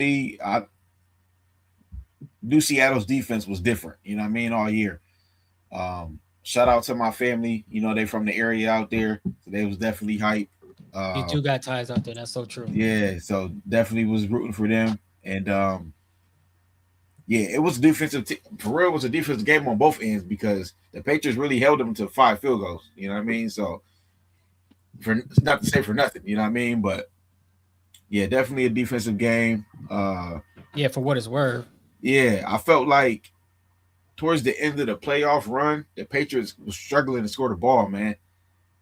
I knew Seattle's defense was different. You know what I mean? All year. Shout out to my family. You know they from the area out there, so they was definitely hype. You Uh, two got ties out there. That's so true. yeah, so definitely was rooting for them. And yeah, it was defensive. For real, it was a defensive game on both ends because the Patriots really held them to 5 field goals. You know what I mean? So for not to say for nothing, you know what I mean? But yeah, definitely a defensive game. Yeah, for what it's worth. Yeah, I felt like towards the end of the playoff run, the Patriots was struggling to score the ball, man.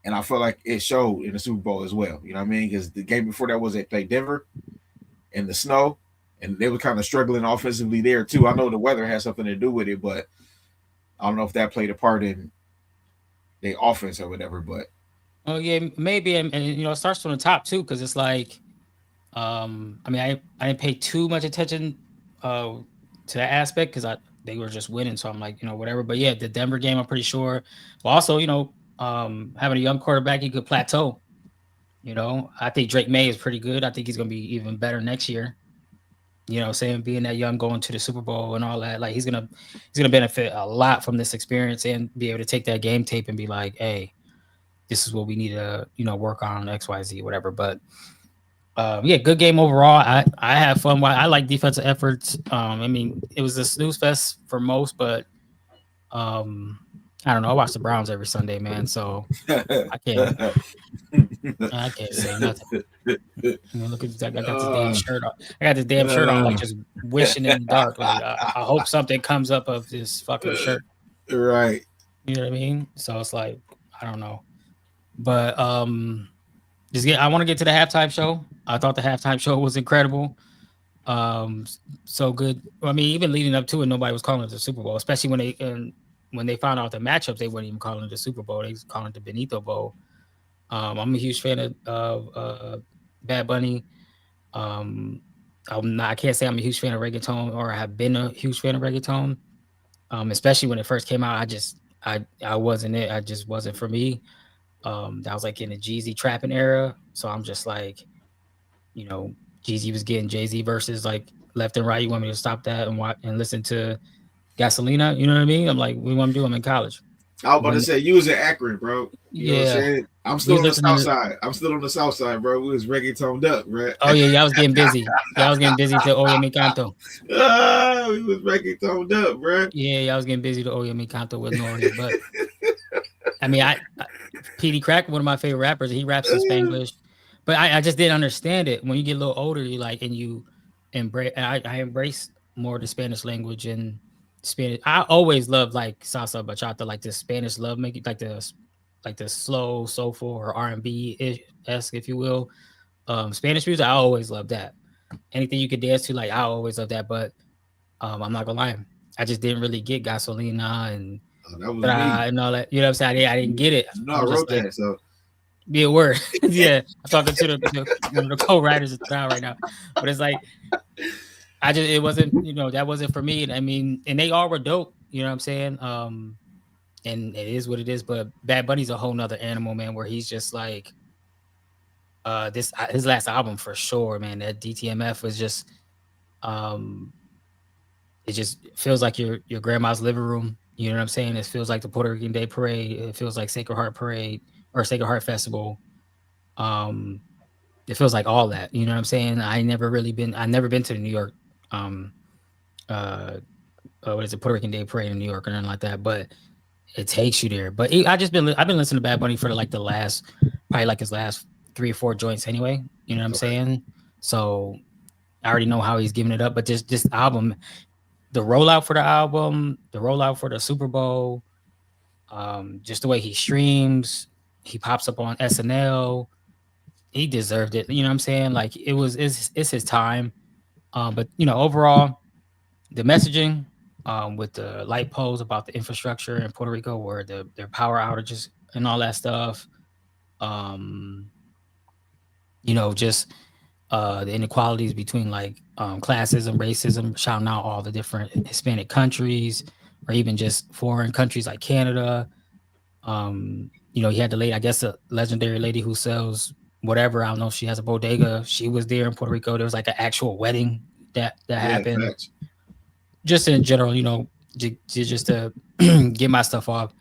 And I felt like it showed in the Super Bowl as well. You know what I mean? Because the game before that was they played Denver in the snow, and they were kind of struggling offensively there too. I know the weather has something to do with it, but I don't know if that played a part in their offense or whatever. But Oh yeah, maybe, and it starts from the top too, because it's like, I mean, I didn't pay too much attention to that aspect because I they were just winning, so I'm like, whatever. But yeah, the Denver game, I'm pretty sure. But also, having a young quarterback, he could plateau. I think Drake May is pretty good. I think he's gonna be even better next year. Saying being that young, going to the Super Bowl and all that, like he's gonna benefit a lot from this experience and be able to take that game tape and be like, hey, this is what we need to, work on XYZ, whatever. But yeah, good game overall. I have fun. I like defensive efforts. I mean, it was a snooze fest for most, but um, I don't know. I watch the Browns every Sunday, man. So I can't I can't say nothing. Look at I got this damn uh, shirt on. I got this damn shirt on, like just wishing in the dark. Like I hope something comes up of this fucking shirt. right. You know what I mean? So it's like I don't know, but I want to get to the halftime show. I thought the halftime show was incredible. So good. I mean, even leading up to it, nobody was calling it the Super Bowl, especially when they found out the matchups, they weren't even calling it the Super Bowl. They was calling it the Benito Bowl. I'm a huge fan of Bad Bunny. Um, I can't say I'm a huge fan of reggaeton, or I have been a huge fan of reggaeton. Especially when it first came out, I wasn't it. I just wasn't for me. That was like in the Jeezy trapping era. So I'm just like, you know, Jeezy was getting Jay-Z verses like left and right. You want me to stop that and watch and listen to Gasolina? You know what I mean? I'm like, we want to do them in college. I was about to When say you was in Akron, bro. You know what I'm yeah, saying? I'm we still was on the listening south to. side. I'm still on the south side, bro. We was reggaetoned up, right? Oh yeah, yeah, I was getting busy. Yeah, I was getting busy to Oye Mi Canto. We was reggaetoned up, bro. Yeah, yeah, I was getting busy to Oye Mi Canto with Nori. But I mean, PD Crack, one of my favorite rappers, he raps in Spanglish. But I just didn't understand it. When you get a little older, you like and you embrace. I embrace more the Spanish language and Spanish. I always loved like salsa bachata, like the Spanish love making, like the slow, soulful or R&B esque, if you will. Spanish music, I always loved that. Anything you could dance to, like I always loved that. But I'm not gonna lie, I just didn't really get Gasolina and Oh, that was me. and all that. You know what I'm saying? I didn't get it. You know, I I'm just wrote like, that. So be a word. Yeah, I'm talking to one of the co-writers of now right now, but it's like it wasn't, that wasn't for me. And I mean, and they all were dope. You know what I'm saying? And it is what it is. But Bad Bunny's a whole nother animal, man. Where he's just like, this his last album for sure, man. That DTMF was just, um, it just feels like your grandma's living room. You know what I'm saying? It feels like the Puerto Rican Day Parade. It feels like Sacred Heart Parade or Sacred Heart Festival. Um, it feels like all that. You know what I'm saying? I never been to the New York, um, uh, what is it, Puerto Rican Day Parade in New York or nothing like that. But it takes you there. But I've been listening to Bad Bunny for like the last, probably like his last 3 or 4 joints anyway. You know what I'm okay. saying? So I already know how he's giving it up. But this album, the rollout for the album, the rollout for the Super Bowl, just the way he streams, he pops up on SNL. He deserved it. You know what I'm saying? Like it's his time. But overall, the messaging, with the light poles about the infrastructure in Puerto Rico, where their power outages and all that stuff. Um, just the inequalities between like classism, racism, shouting out all the different Hispanic countries, or even just foreign countries like Canada. He had the lady, I guess, a legendary lady who sells whatever. I don't know if she has a bodega. She was there in Puerto Rico. There was like an actual wedding that Yeah, happened. facts. Just in general, just to get my stuff off.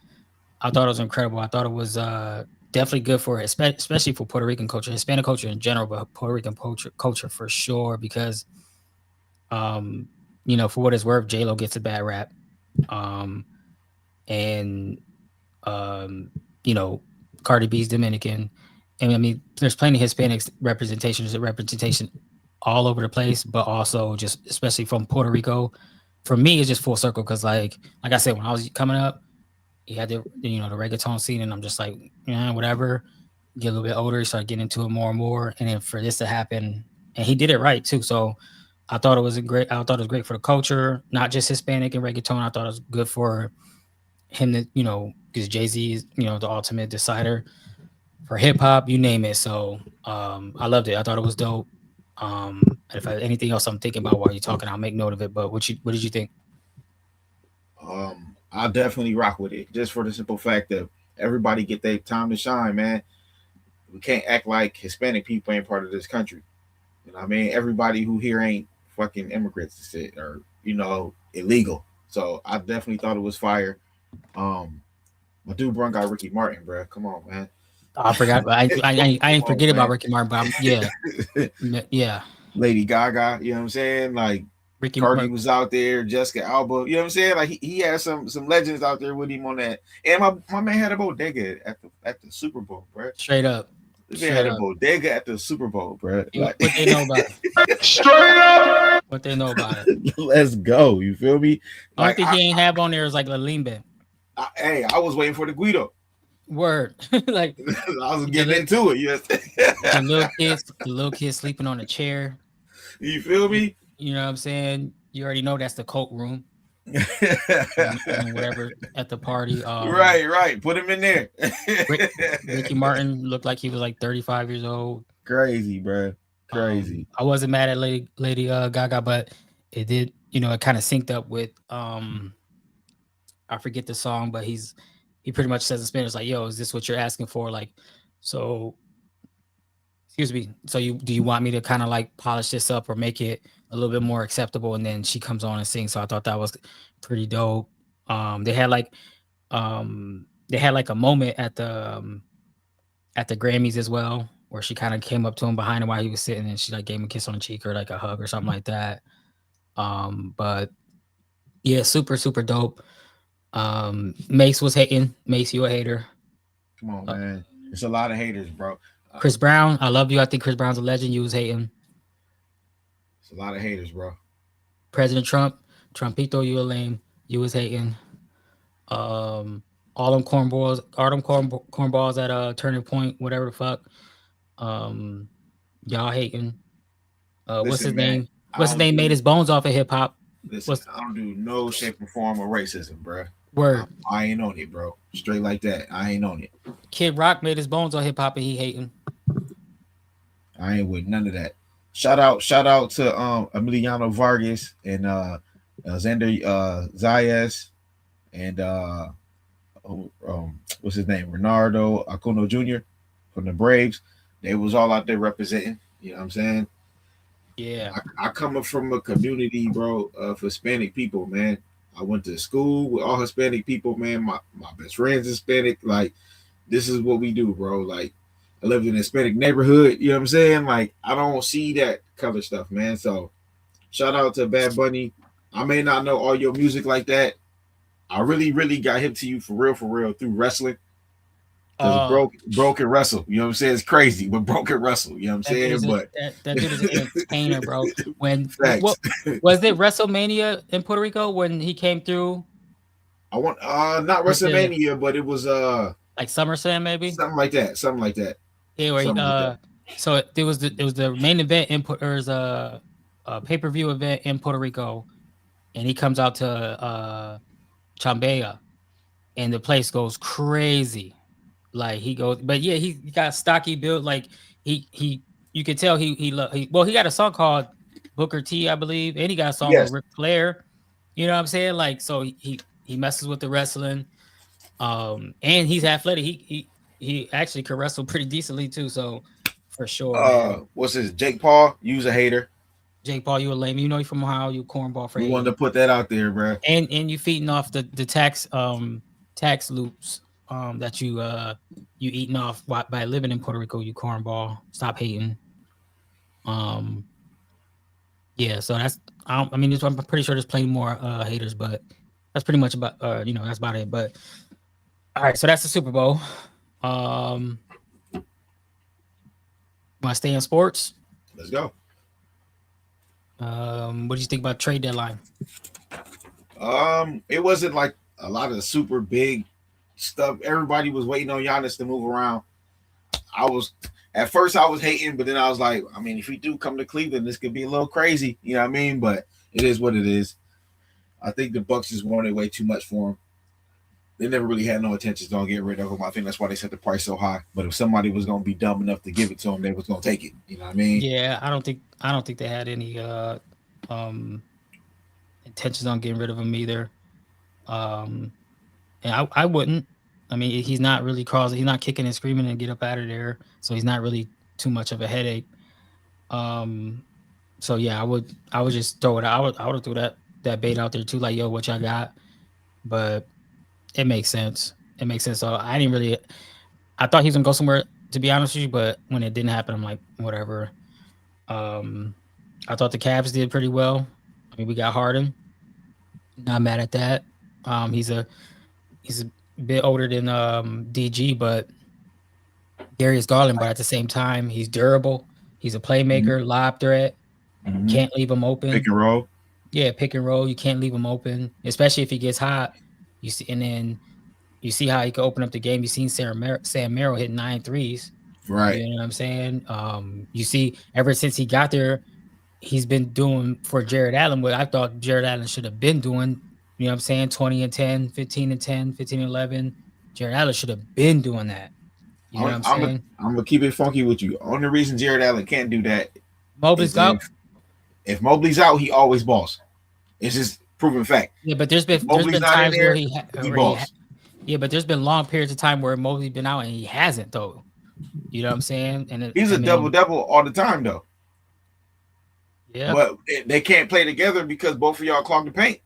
I thought it was incredible. I thought it was definitely good for especially for Puerto Rican culture, Hispanic culture in general, but Puerto Rican culture for sure. Because um, for what it's worth, J Lo gets a bad rap, um, and um, you know, Cardi B's Dominican, and I mean, there's plenty of Hispanics representation all over the place, but also just especially from Puerto Rico. For me, it's just full circle because like I said, when I was coming up, you had the reggaeton scene, and I'm just like, yeah, whatever. Get a little bit older, start getting into it more and more, and then for this to happen, and he did it right too. So I thought it was a great. I thought it was great for the culture, not just Hispanic and reggaeton. I thought it was good for him to, because Jay Z is, the ultimate decider for hip hop, you name it. So I loved it. I thought it was dope. If anything else I'm thinking about while you're talking, I'll make note of it. But what did you think? I definitely rock with it, just for the simple fact that everybody get their time to shine, man. We can't act like Hispanic people ain't part of this country. You know what I mean? Everybody who here ain't fucking immigrants and shit, or illegal. So I definitely thought it was fire. Um, my dude Brun got Ricky Martin, bro. Come on, man. I forgot. I Come ain't on, forget about man. Ricky Martin, but yeah, yeah. Lady Gaga, you know what I'm saying? Like Ricky Cardi Martin, was out there, Jessica Alba, you know what I'm saying? Like he had some legends out there with him on that. And my man had a bodega at the Super Bowl, bro. straight up, This man straight had a up. bodega at the Super Bowl, bro. Like What they know about it? Straight up. What they know about it? let's go. You feel me? Only Like thing he ain't have on there is like La Limbe. hey, I was waiting for the Guido. Word, like I was the getting into it. Yes. the little kids sleeping on a chair. You feel You, me? you know what I'm saying? You already know that's the cult room and whatever at the party. Right. Put him in there. Rick, Ricky Martin looked like he was like 35 years old. Crazy, bro. Crazy. I wasn't mad at Lady Gaga, but it did, it kind of synced up with I forget the song, but he pretty much says in Spanish like, "Yo, is this what you're asking for?" Like, so excuse me. So do you want me to kind of like polish this up or make it a little bit more acceptable? And then she comes on and sings. So I thought that was pretty dope. They had like a moment at the Grammys as well, where she kind of came up to him behind him while he was sitting, and she like gave him a kiss on the cheek or like a hug or something like that. But yeah, super super dope. Mace was hating. Mace, you a hater. Come on, Uh, man. It's a lot of haters, bro. Chris Brown, I love you. I think Chris Brown's a legend. You was hating. It's a lot of haters, bro. President Trump, Trumpito, you a lame. You was hating. Um, all them cornballs at Turning Point, whatever the fuck. Um, y'all hating. What's his Listen, man. name? I What's his don't name? Made do his bones off of hip hop. listen. What's I don't do no shape or form of racism, bro. word? I ain't on it, bro. Straight like that. I ain't on it. Kid Rock made his bones on hip hop, and he hating. I ain't with none of that. Shout out to Emiliano Vargas and Xander Zayas and what's his name? Renardo Acuno Jr. from the Braves. They was all out there representing. You know what I'm saying? Yeah. I come up from a community, bro, of Hispanic people, man. I went to school with all Hispanic people, man. My best friend's Hispanic. Like, this is what we do, bro. Like, I lived in a Hispanic neighborhood. You know what I'm saying? Like, I don't see that color stuff, man. So, shout out to Bad Bunny. I may not know all your music like that. I really, really got hip to you for real, through wrestling. Because Uh, broken wrestle. You know what I'm saying? It's crazy, but broken wrestle. You know what I'm that dude saying? is But that dude is an entertainer, bro. When facts. what was it WrestleMania in Puerto Rico when he came through I want not with the WrestleMania, but it was like SummerSlam maybe? something like that. Something like that. Yeah, where Something like that. so it was the main event in there was a pay-per-view event in Puerto Rico, and he comes out to Chambea, and the place goes crazy. Like he goes, but yeah, he got stocky built. Like he you could tell he got a song called Booker T, I believe, and he got a song with Yes. Ric Flair. You know what I'm saying? Like so he messes with the wrestling. And he's athletic. He actually could wrestle pretty decently too. So for sure, man. What's his Jake Paul? Use a hater. Jake Paul, you a lame. You know you from Ohio. You cornball for We wanted to hating. put that out there, bro. And you feeding off the tax loops that you eating off by living in Puerto Rico. You cornball. Stop hating. Um, yeah. So that's I mean, I'm pretty sure there's plenty more haters, but that's pretty much about that's about it. But all right, so that's the Super Bowl. Want to stay in sports? Let's go. What do you think about trade deadline? It wasn't like a lot of super big stuff. Everybody was waiting on Giannis to move around. At first I was hating, but then I was like, I mean, if he do come to Cleveland, this could be a little crazy. You know what I mean? But it is what it is. I think the Bucks just wanted way too much for him. They never really had no intentions on getting rid of him. I think that's why they set the price so high. But if somebody was going to be dumb enough to give it to him, they was going to take it. You know what I mean? Yeah, I don't think they had any intentions on getting rid of him either. And I wouldn't. I mean, he's not really causing. He's not kicking and screaming and get up out of there. So he's not really too much of a headache. So yeah, I would just throw it out. I would throw that bait out there too. Like, yo, what y'all got? But it makes sense. It makes sense. So I didn't really. I thought he was gonna go somewhere, to be honest with you. But when it didn't happen, I'm like, whatever. I thought the Cavs did pretty well. I mean, we got Harden. Not mad at that. He's a bit older than DG, but Darius Garland. But at the same time, he's durable. He's a playmaker, lob threat. Can't leave him open. Pick and roll. Yeah, pick and roll. You can't leave him open, especially if he gets hot. You see, and then you see how he can open up the game. You've seen Sam Merrill hit 9 threes. Right. You know what I'm saying? You see, ever since he got there, he's been doing for Jared Allen what I thought Jared Allen should have been doing. You know what I'm saying? 20 and 10, 15 and 10, 15 and 11. Jared Allen should have been doing that. You know what I'm saying? I'm going to keep it funky with you. Only reason Jared Allen can't do that Mobley's out. If Mobley's out, he always balls. It's just proven fact. Yeah, but there's been times where he balls. Yeah, but there's been long periods of time where Mobley's been out and he hasn't, though. You know what I'm saying? And he's a double-double all the time, though. Yeah. But they can't play together because both of y'all clog the paint.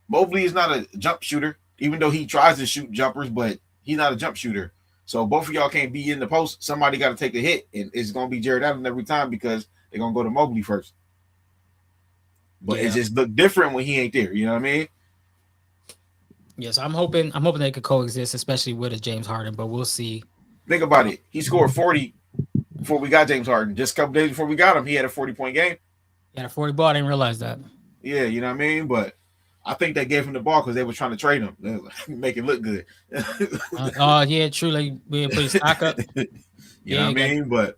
Mobley is not a jump shooter, even though he tries to shoot jumpers, but he's not a jump shooter. So both of y'all can't be in the post. Somebody got to take a hit, and it's going to be Jared Allen every time because they're going to go to Mobley first. But it just look different when he ain't there. You know what I mean? Yes, I'm hoping they could coexist, especially with a James Harden. But we'll see. Think about it. He scored 40 before we got James Harden. Just a couple days before we got him, he had a 40-point game. He had a 40 ball. I didn't realize that. Yeah, you know what I mean? But I think they gave him the ball because they were trying to trade him. Make it look good. Yeah, true. Like, we put his stock up. You know what I mean? But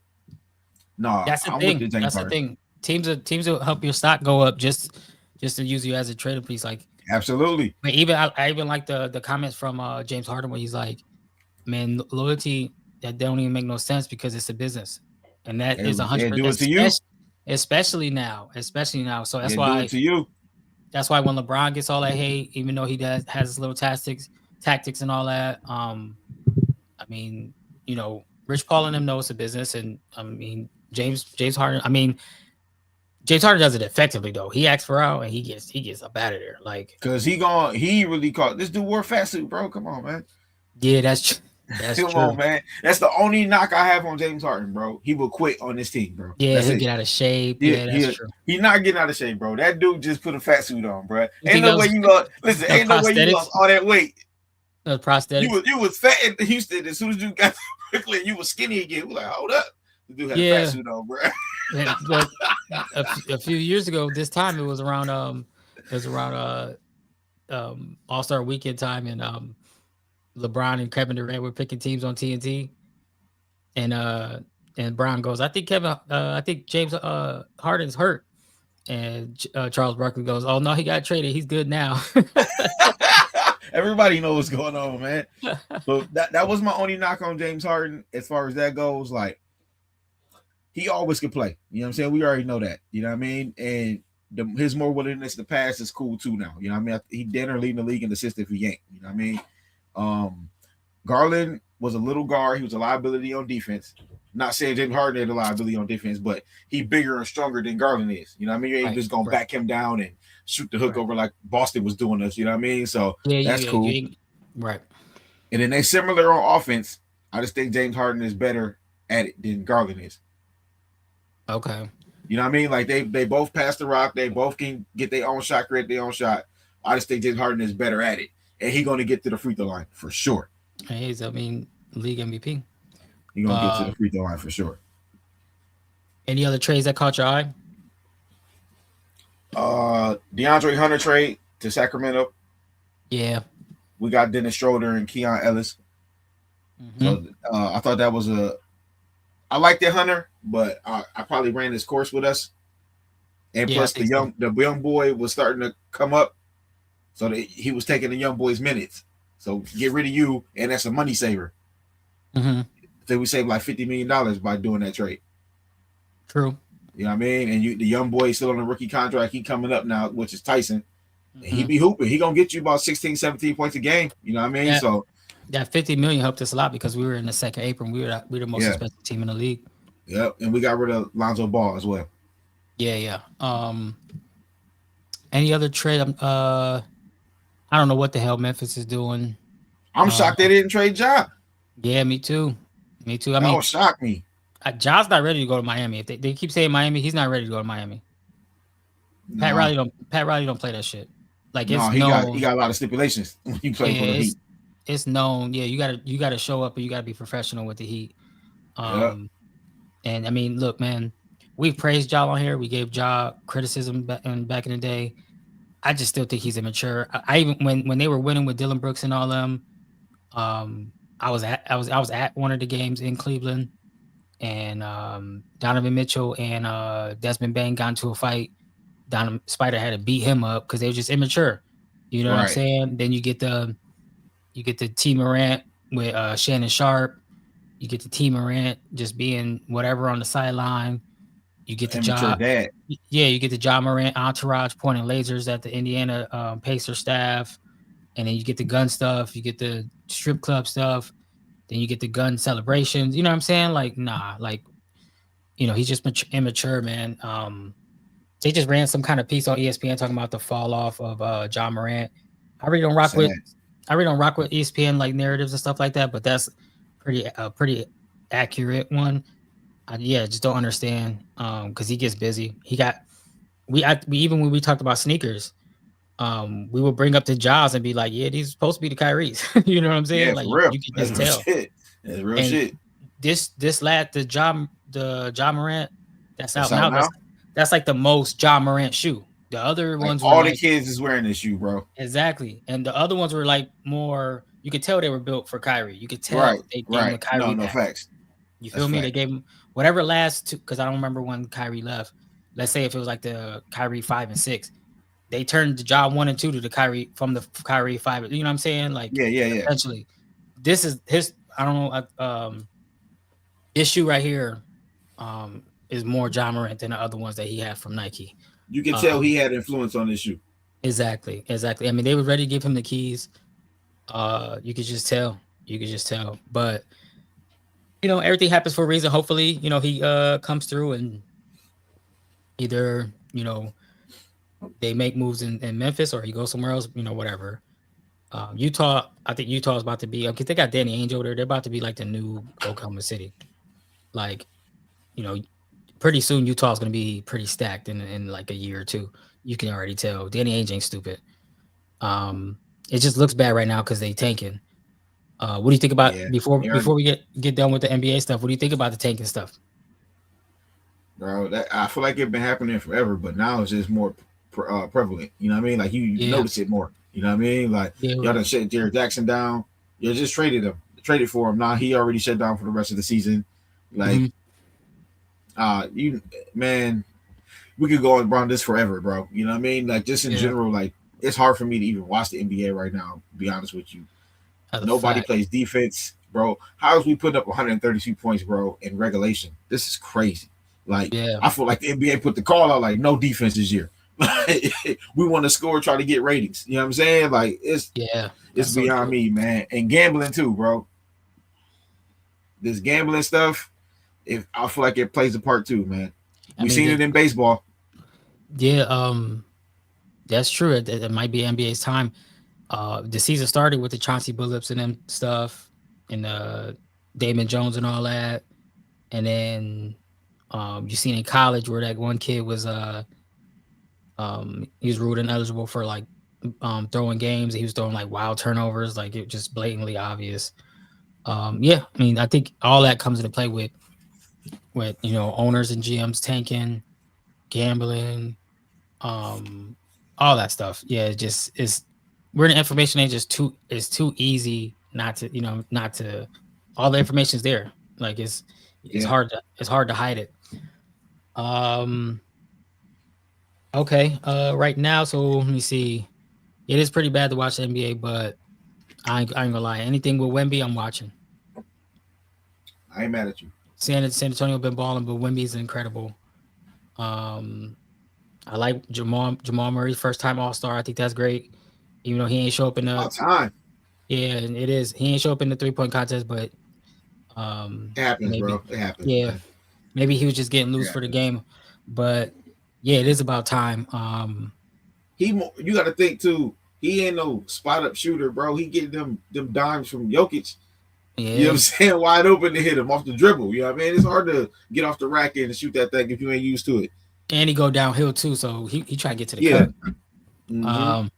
no, that's the thing. That's the thing. Teams will help your stock go up just to use you as a trading piece. Like, absolutely. But I even like the comments from James Harden where he's like, man, loyalty that don't even make no sense because it's a business, and that is 100%. Do it to you. Especially now. So that's why. Do it to you. That's why when LeBron gets all that hate, even though he has his little tactics and all that, I mean, you know, Rich Paul and him know it's a business, and I mean, James Harden. I mean, James Harden does it effectively though. He acts for out and he gets up out of there. Like, cause he really caught this dude wore a fat suit, bro. Come on, man. Yeah, that's Come on, man. That's the only knock I have on James Harden, bro. He will quit on this team, bro. Yeah, he'll get out of shape. Yeah, that's true. He's not getting out of shape, bro. That dude just put a fat suit on, bro. Ain't no way you lost. Listen, ain't no way you lost all that weight. The prosthetics. You was fat in Houston. As soon as you got to Brooklyn, you was skinny again. We're like, hold up. The dude had a fat suit on, bro. But a few years ago, this time it was around All-Star Weekend time, and LeBron and Kevin Durant were picking teams on TNT, and Brown goes, I think James Harden's hurt, and Charles Barkley goes, oh no, he got traded, he's good now. Everybody knows what's going on, man. So that was my only knock on James Harden as far as that goes. Like, he always can play. You know what I'm saying? We already know that. You know what I mean? And his more willingness to pass is cool too now. You know what I mean? He dinner leading the league in assists if he ain't. You know what I mean? Garland was a little guard. He was a liability on defense. Not saying James Harden had a liability on defense, but he bigger and stronger than Garland is. You know what I mean? You ain't Right, just gonna right, back him down and shoot the hook right. over like Boston was doing us. You know what I mean? So Yeah, that's you cool. ain't right. And then they similar on offense. I just think James Harden is better at it than Garland is. Okay. You know what I mean? Like they both pass the rock. They both can get their own shot, create their own shot. I just think James Harden is better at it, and he's gonna get to the free throw line for sure. He's, I mean, league MVP. He's gonna get to the Um, free throw line for sure. any other trades that caught your eye? DeAndre Hunter trade to Sacramento. Yeah. We got Dennis Schroeder and Keon Ellis. Hmm. So I thought that was a. I like that Hunter, but I probably ran his course with us. And Yeah, I plus think so. the young boy was starting to come up, so he was taking the young boy's minutes. So get rid of you, and that's a money saver. Hmm. So we saved like $50 million by doing that trade. True. You know what I mean? And the young boy is still on a rookie contract. He coming up now, which is Tyson. And he Hmm. be hooping. He gonna get you about 16, 17 points a game. You know what I mean? Yeah, So that 50 million helped us a lot because we were in the second apron. We were the most yeah, expensive team in the league. yep. And we got rid of Lonzo Ball as well. Yeah, yeah. Any other trade? I don't know what the hell Memphis is doing. I'm Uh, shocked they didn't trade Ja. yeah, me too. Me too. I That mean, would shock me. John's not ready to go to Miami. If they keep saying Miami, he's not ready to go to Miami. No, Pat Riley don't play that shit. Like no, it's he known. got a lot of stipulations when you play Yeah, for the Heat. it's known. Yeah, you gotta show up and you gotta be professional with the Heat. Yeah, Um, and I mean, look, man, we've praised Ja on here. We gave Ja criticism back in the day. I just still think he's immature. I even when they were winning with Dylan Brooks and all them, I was at one of the games in Cleveland, and Donovan Mitchell and Desmond Bain got into a fight. Donovan Spider had to beat him up because they were just immature. You know what I'm right. saying? Then you get the T Morant with Shannon Sharp. You get the T Morant just being whatever on the sideline. You get the Immature job. dad. Yeah, you get the John Morant entourage pointing lasers at the Indiana Pacer staff, and then you get the gun stuff. You get the strip club stuff. Then you get the gun celebrations. You know what I'm saying? Like, nah, like, he's just immature, man. They just ran some kind of piece on ESPN talking about the fall off of John Morant. I really don't rock Sad. with I really don't rock with ESPN like narratives and stuff like that, but that's pretty accurate one. Yeah, just don't understand because he gets busy. We even when we talked about sneakers, we would bring up the Jaws and be like, yeah, these are supposed to be the Kyries. You know what I'm saying? Yeah, Like for real. you can That's just real tell. shit. That's real And shit. this lad, the John Morant that's That's out out now. now. That's like the most John Morant shoe. The other Like ones were all the like kids is wearing this shoe, bro. exactly, and the other ones were like more. You could tell they were built for Kyrie. You could Right, tell they gave him the right. No, Kyrie no pack. facts. You That's feel me? They fact. gave him whatever last two because I don't remember when Kyrie left. Let's say if it was like the Kyrie 5 and 6, they turned the job 1 and 2 to the Kyrie from the Kyrie 5. You know what I'm saying? Like Yeah, yeah, yeah. essentially, this is his. I don't know. This shoe right here, is more John Morant than the other ones that he had from Nike. You can tell Um, he had influence on this shoe. exactly, exactly. I mean, they were ready to give him the keys. You could just tell. You could just tell. But everything happens for a reason. Hopefully, he comes through and either they make moves in Memphis or he goes somewhere else. Whatever. Utah, I think Utah is about to be because they got Danny Ainge over there. They're about to be like the new Oklahoma City. Like, pretty soon Utah is going to be pretty stacked in like a year or two. You can already tell. Danny Ainge ain't stupid. It just looks bad right now because they tanking. What do you think about Yeah, before we get done with the NBA stuff? What do you think about the tanking stuff? bro. That I feel like it's been happening forever, but now it's just more prevalent. You know what I mean? Like you Yeah, notice it more. You know what I mean? Like yeah, y'all done shut Jared Jackson down. You just traded for him. Now he already shut down for the rest of the season. Like hmm you man, we could go on around this forever, bro. You know what I mean? Like just in yeah. general, like it's hard for me to even watch the NBA right now. To be honest with you, As a nobody fact, plays defense, bro. How is we putting up 132 points, bro, in regulation? This is crazy. Like yeah, I feel like the NBA put the call out like no defense this year. We want to score, try to get ratings. You know what I'm saying? Like yeah. it's That's so beyond true. me, man. And gambling too, bro. This gambling stuff, If I feel like it plays a part too, man. I We mean, seen it in baseball. yeah, that's true. It might be NBA's time. The season started with the Chauncey Billups and them stuff, and Damon Jones and all that, and then you seen in college where that one kid was he was ruled ineligible for like throwing games. He was throwing like wild turnovers, like it just blatantly obvious. Yeah, I mean, I think all that comes into play with owners and GMs tanking, gambling, all that stuff. Yeah, it just is. We're in an information age. It's too easy not to not to. All the information's there. Like it's Yeah. hard to hide it. Um. Okay. Right now, so let me see. It is pretty bad to watch the NBA, but I ain't gonna lie. Anything with Wemby, I'm watching. I ain't mad at you. San Antonio been balling, but Wemby's incredible. Um, I like Jamal Murray, first time All Star. I think that's great. Even though he ain't show up in the About time. yeah, and it is he ain't show up in the 3-point contest, but It happens, maybe bro. It happens, yeah, man. maybe he was just getting It loose for the happens. game. But yeah, it is about time. You got to think too. He ain't no spot up shooter, bro. He get them dimes from Jokic. You know what I'm Yeah, saying? Wide open to hit him off the dribble. You know what I mean? It's hard to get off the rack and shoot that thing if you ain't used to it. and he go downhill too, so he try to get to the Yeah. cup. Mm-hmm. Um,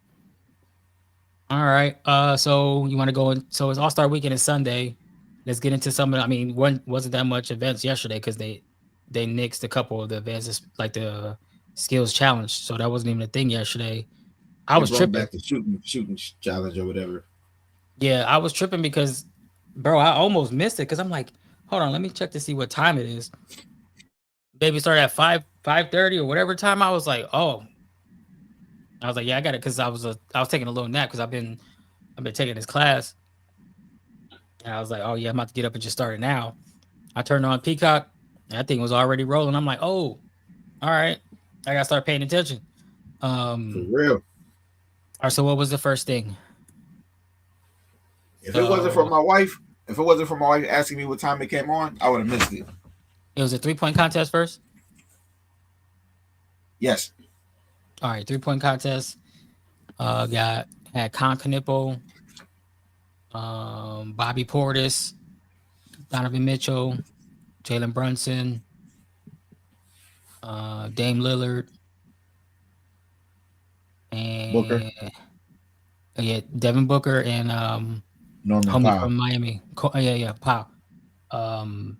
all right. So you want to go in? So it's All Star Weekend is Sunday. Let's get into some of. I mean, one wasn't that much events yesterday because they nixed a couple of the events, like the skills challenge. So that wasn't even a thing yesterday. I They was brought tripping. back the shooting challenge or whatever. Yeah, I was tripping because, bro, I almost missed it because I'm like, hold on, let me check to see what time it is. Baby started at 5:30 or whatever time. I was like, oh, I was like, yeah, I got it because I was taking a little nap because I've been taking this class, and I was like, oh yeah, I'm about to get up and just start it now. I turned on Peacock, and that thing was already rolling. I'm like, oh, all right, I gotta start paying attention. For All real. right, so what was the first thing? If it wasn't for So my wife, asking me what time it came on, I would have missed it. it was a 3-point contest first. Yes. All right, 3-point contest. Had Con Knipple, Bobby Portis, Donovan Mitchell, Jalen Brunson, Dame Lillard, Booker, and yeah, Devin Booker and Norman homie Powell. from Miami. Yeah, Powell. Um,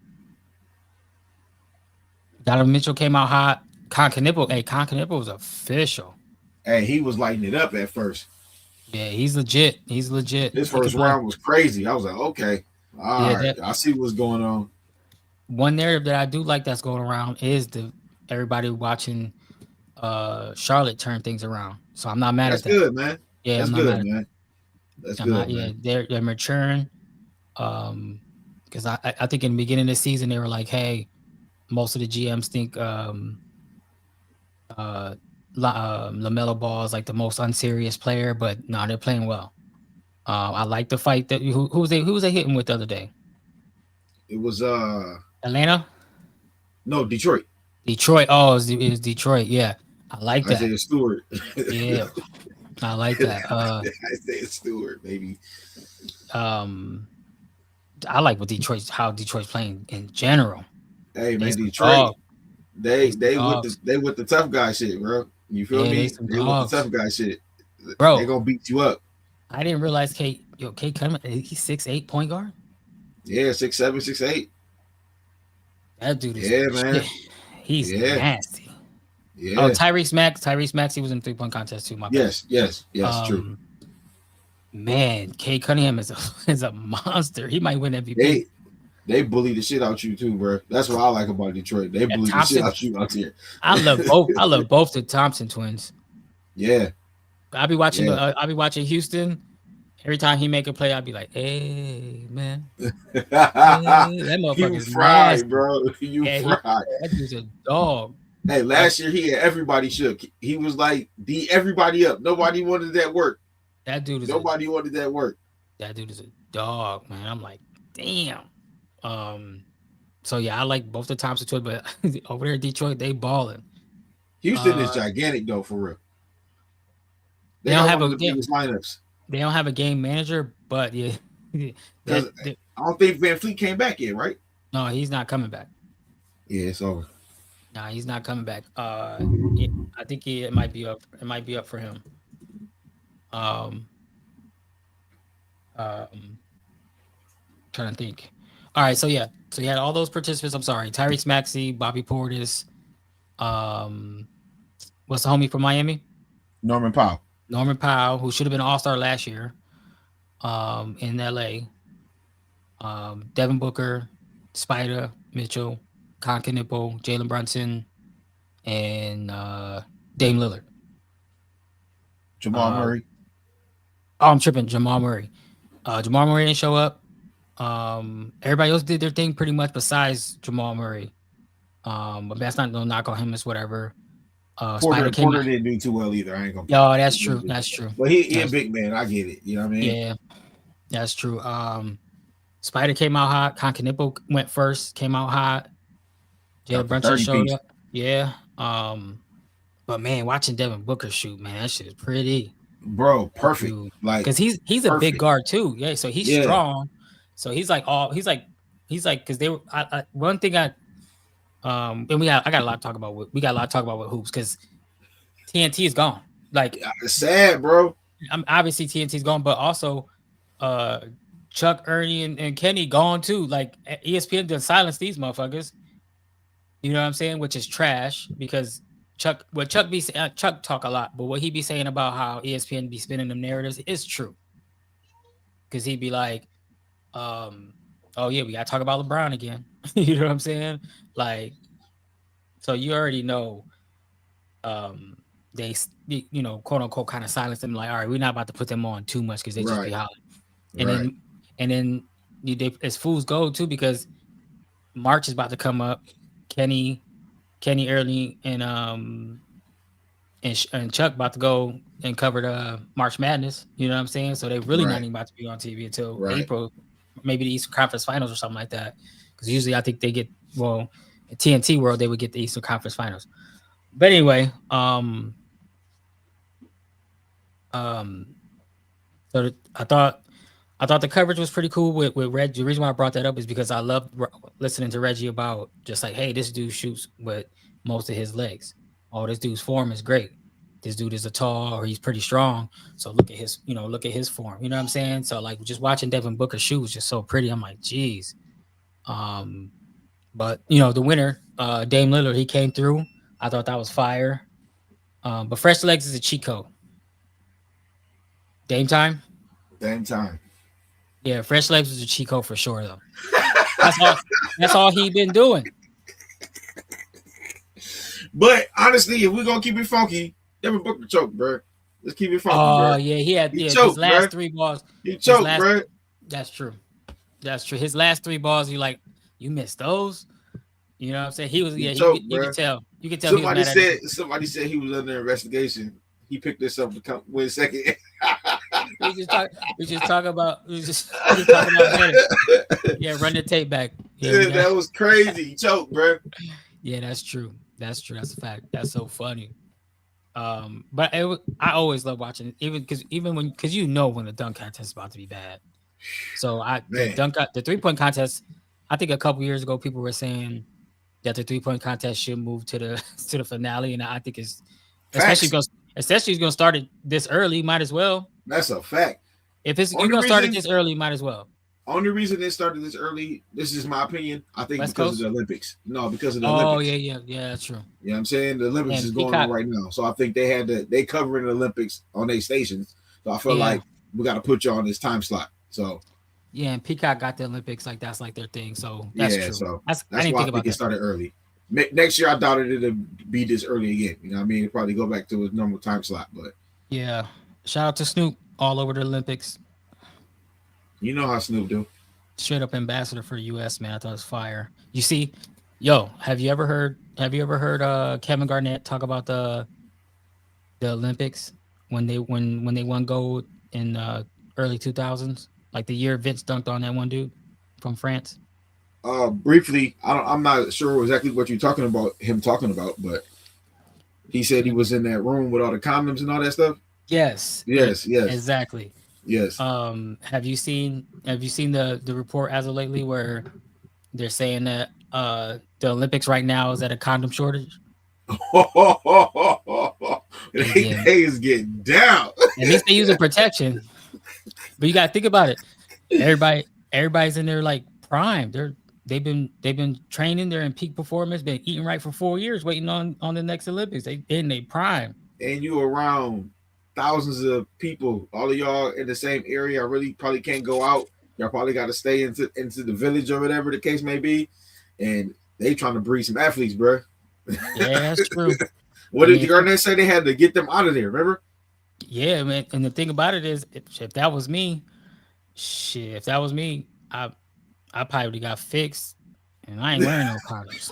Donovan Mitchell came out hot. Con Knipple was official. Hey, he was lighting it up at first. Yeah, he's legit. He's legit. His He can first play. round was crazy. I was like, okay, all Yeah, right, that I see what's going on. one narrative that I do like that's going around is everybody watching Charlotte turn things around. So I'm not mad That's at that. good, man. Yeah, That's I'm not good, mad at man. That's that. I'm not. good, Yeah, man. they're maturing. Because I think in the beginning of the season they were like, hey, most of the GMs think LaMelo Ball is like the most unserious player, but no, they're playing well. I like the fight that who was they hitting with the other day? It was Atlanta, no Detroit. Detroit. Oh, it was Detroit. Yeah, I like that. Isaiah Stewart. Yeah, I like that. Isaiah Stewart, baby. Um, I like how Detroit's playing in general. Hey They man, some Detroit. dog. They They some they with dogs. the tough guy shit, bro. You feel Yeah, they me? some They with the dogs, tough guy shit. They bro. gonna beat you up. I didn't realize Kate Cunningham, he's 6'8" point guard. Yeah, 6'7", 6'8". That dude is Yeah, man. legit. He's Yeah, nasty. Oh, yeah. Tyrese Maxey was in the 3-point contest too. My bad. Yes. True. Um, man, Kate Cunningham is a is a monster. He might win MVP. They bully the shit out you too, bro. That's what I like about Detroit. They And bully the shit Thompson, out you out here. I love both. I love both the Thompson twins. Yeah, I'll be watching yeah. I'll be watching Houston. Every time he make a play, I'll be like, "Hey, man, hey, that You motherfucker's fried, nasty." bro. You Yeah, fried. that dude's a dog. Hey, Like last year he had everybody shook. He was like everybody up. Nobody wanted that work. that dude is Nobody wanted that work. a dog, man. I'm like, damn. So yeah, I like both the Thompson twins, but over there in Detroit, they balling. Houston is Uh, gigantic though, for real. they They don't got have one of a the biggest lineups. they don't have a game manager, but yeah, Because that I don't think Van Fleet came back yet, right? no, he's not coming back. Yeah, it's over. No, he's not coming back. Yeah, I think it might be up. It might be up for him. Um, um, trying to think. All right, so yeah, so you had all those participants. I'm sorry, Tyrese Maxey, Bobby Portis. Um, what's the homie from Miami? Norman Powell. Norman Powell, who should have been an All-Star last year. In LA. Devin Booker, Spider Mitchell, Nipple, Jalen Brunson, and Dame Lillard. Jamal Uh, Murray. oh, I'm tripping. Jamal Murray. Jamal Murray didn't show up. Everybody else did their thing pretty much besides Jamal Murray. But that's not no knock on him. It's whatever. Spider came Porter out. didn't do too well either. I ain't gonna cap. Oh, that's true. That's true. But he a That's, big man. I get it. You know what I mean? yeah, that's true. Spider came out hot. Nipple went first. Came out hot. Got Jalen the Brunson 30 showed piece. up. Yeah. But man, watching Devin Booker shoot, man, that shit is pretty. Bro, perfect. Like Because he's a big perfect. guard too. Yeah, so he's Yeah. strong. So he's like because they were one thing and I got a lot to talk about with hoops because TNT is gone. Like It's sad, bro. obviously TNT's gone, but also uh Chuck, Ernie, and Kenny gone too. Like ESPN done silence these motherfuckers. You know what I'm saying? Which is trash because Chuck talk a lot, but what he be saying about how ESPN be spinning them narratives is true. Because he'd be like, oh yeah, we gotta talk about LeBron again. You know what I'm saying? Like, so you already know um they quote unquote kind of silence them like, all right, we're not about to put them on too much because they just be Right. hollering. And Right. then as fools go too because March is about to come up. Kenny Early and Chuck about to go and cover the March Madness. You know what I'm saying? So they really not Right. even about to be on TV until Right. April, maybe the Eastern Conference Finals or something like that. Because usually I think they get in TNT world they would get the Eastern Conference Finals. But anyway, so I thought the coverage was pretty cool with Reggie. The reason why I brought that up is because I love listening to Reggie about just like, hey, this dude shoots with most of his legs. Oh, this dude's form is great. This dude is a tall or he's pretty strong. So look at his form. You know what I'm saying? So like just watching Devin Booker shoot was just so pretty. I'm like, geez. But the winner, Dame Lillard, he came through. I thought that was fire. But Fresh Legs is a cheat code. Dame time. Same time. Yeah, Fresh Legs was a cheat code for sure though. That's all. That's all he been doing. But honestly, if we're gonna keep it funky, Devin Booker choked, bro. Let's keep it funky, Oh bro. yeah, he had He his choked, last bro. 3 balls. He His choked, last. bro. That's true. That's true. His last 3 balls, you missed those. You know what I'm saying? He was He yeah. choked, You bro. could tell. You could tell he was Somebody mad at it. said he was under investigation. He picked this up to come win second. We just talk. We just talk about. We just talk about better. Yeah, run the tape back. Yeah, Yeah, that was crazy. He choked, bro. yeah, that's true. That's true. That's a fact. That's so funny. But I always love watching it, even because when the dunk contest is about to be bad. So the Man. 3-point contest, I think a couple years ago people were saying that the 3-point contest should move to the to the finale, and I think it's Facts. especially it's gonna start it this early. Might as well. That's a fact. If you're Only gonna start it reason- this early, might as well. Only reason they started this early, this is my opinion, I think West because Coast? of the Olympics. No, because of the Oh Olympics. yeah, that's true. You know what I'm saying? The Olympics And is going Peacock- on right now. So I think they covering the Olympics on their stations. So I feel Yeah. like we got to put you on this time slot. So Yeah, and Peacock got the Olympics like that's like their thing. So that's yeah, true. so I that's didn't why I think think about it that. started early. Next year, I doubted it'd be this early again. You know what I mean? It'd probably go back to its normal time slot. But Yeah. Shout out to Snoop all over the Olympics. you know how Snoop do. Straight up ambassador for the US, man. I thought it was fire. You see, yo, have you ever heard Kevin Garnett talk about the Olympics when they won gold in early 2000s? Like the year Vince dunked on that one dude from France. Briefly, I'm not sure exactly what you're talking about. Him talking about, but he said he was in that room with all the condoms and all that stuff. Yes. Yes. Exactly. Yes. Have you seen the report as of lately where they're saying that the Olympics right now is at a condom shortage? They is getting down. At least they using protection. But you gotta think about it. Everybody's in their like prime. They've been training, they're in peak performance, been eating right for 4 years, waiting on the next Olympics. They in their prime. And you around thousands of people, all of y'all in the same area. I really probably can't go out. Y'all probably got to stay into the village or whatever the case may be. And they trying to breed some athletes, bro. Yeah, that's true. What did Garnett say? They had to get them out of there. Remember? Yeah, man. And the thing about it is, if that was me, shit, if that was me, I probably would've got fixed, and I ain't wearing no condoms.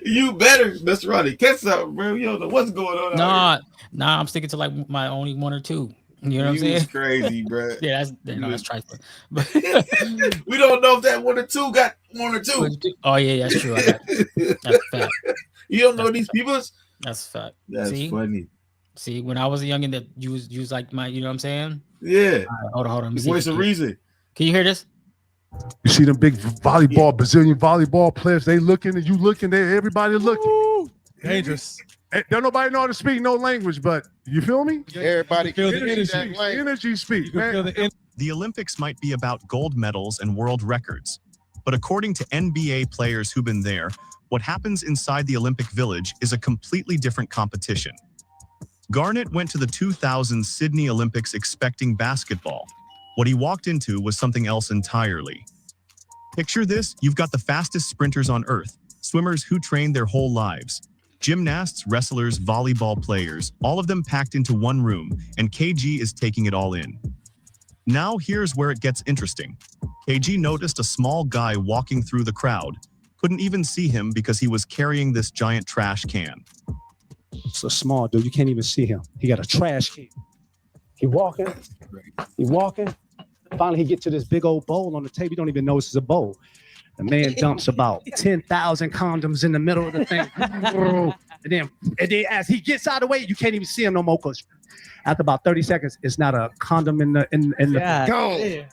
You better, Mr. Roddy, catch something, bro. You don't know what's going on. Nah, I'm sticking to like my only one or two. You know what I'm saying? It's crazy, bro. Yeah, that's trifling. But we don't know if that one or two got one or two. Oh yeah, that's true. That's a fact. You don't know these people? That's a fact. That's funny. See, when I was a youngin', that you was like my, you know what I'm saying? Yeah. Right, hold on. Voice of reason. Can you hear this? You see them big volleyball, Brazilian volleyball players. They looking and you looking there. Everybody looking. Ooh, dangerous. Don't nobody know how to speak no language, but you feel me? Everybody feel the energy speak, man. The Olympics might be about gold medals and world records, but according to NBA players who've been there, what happens inside the Olympic Village is a completely different competition. Garnett went to the 2000 Sydney Olympics expecting basketball. What he walked into was something else entirely. Picture this: you've got the fastest sprinters on Earth, swimmers who train their whole lives, gymnasts, wrestlers, volleyball players, all of them packed into one room, and KG is taking it all in. Now here's where it gets interesting. KG noticed a small guy walking through the crowd, couldn't even see him because he was carrying this giant trash can. It's a small dude, you can't even see him. He got a trash can. He walking. Finally, he get to this big old bowl on the table. You don't even know this is a bowl. The man dumps about 10,000 condoms in the middle of the thing. and then as he gets out of the way, you can't even see him no more because after about 30 seconds, it's not a condom in the go. Yeah.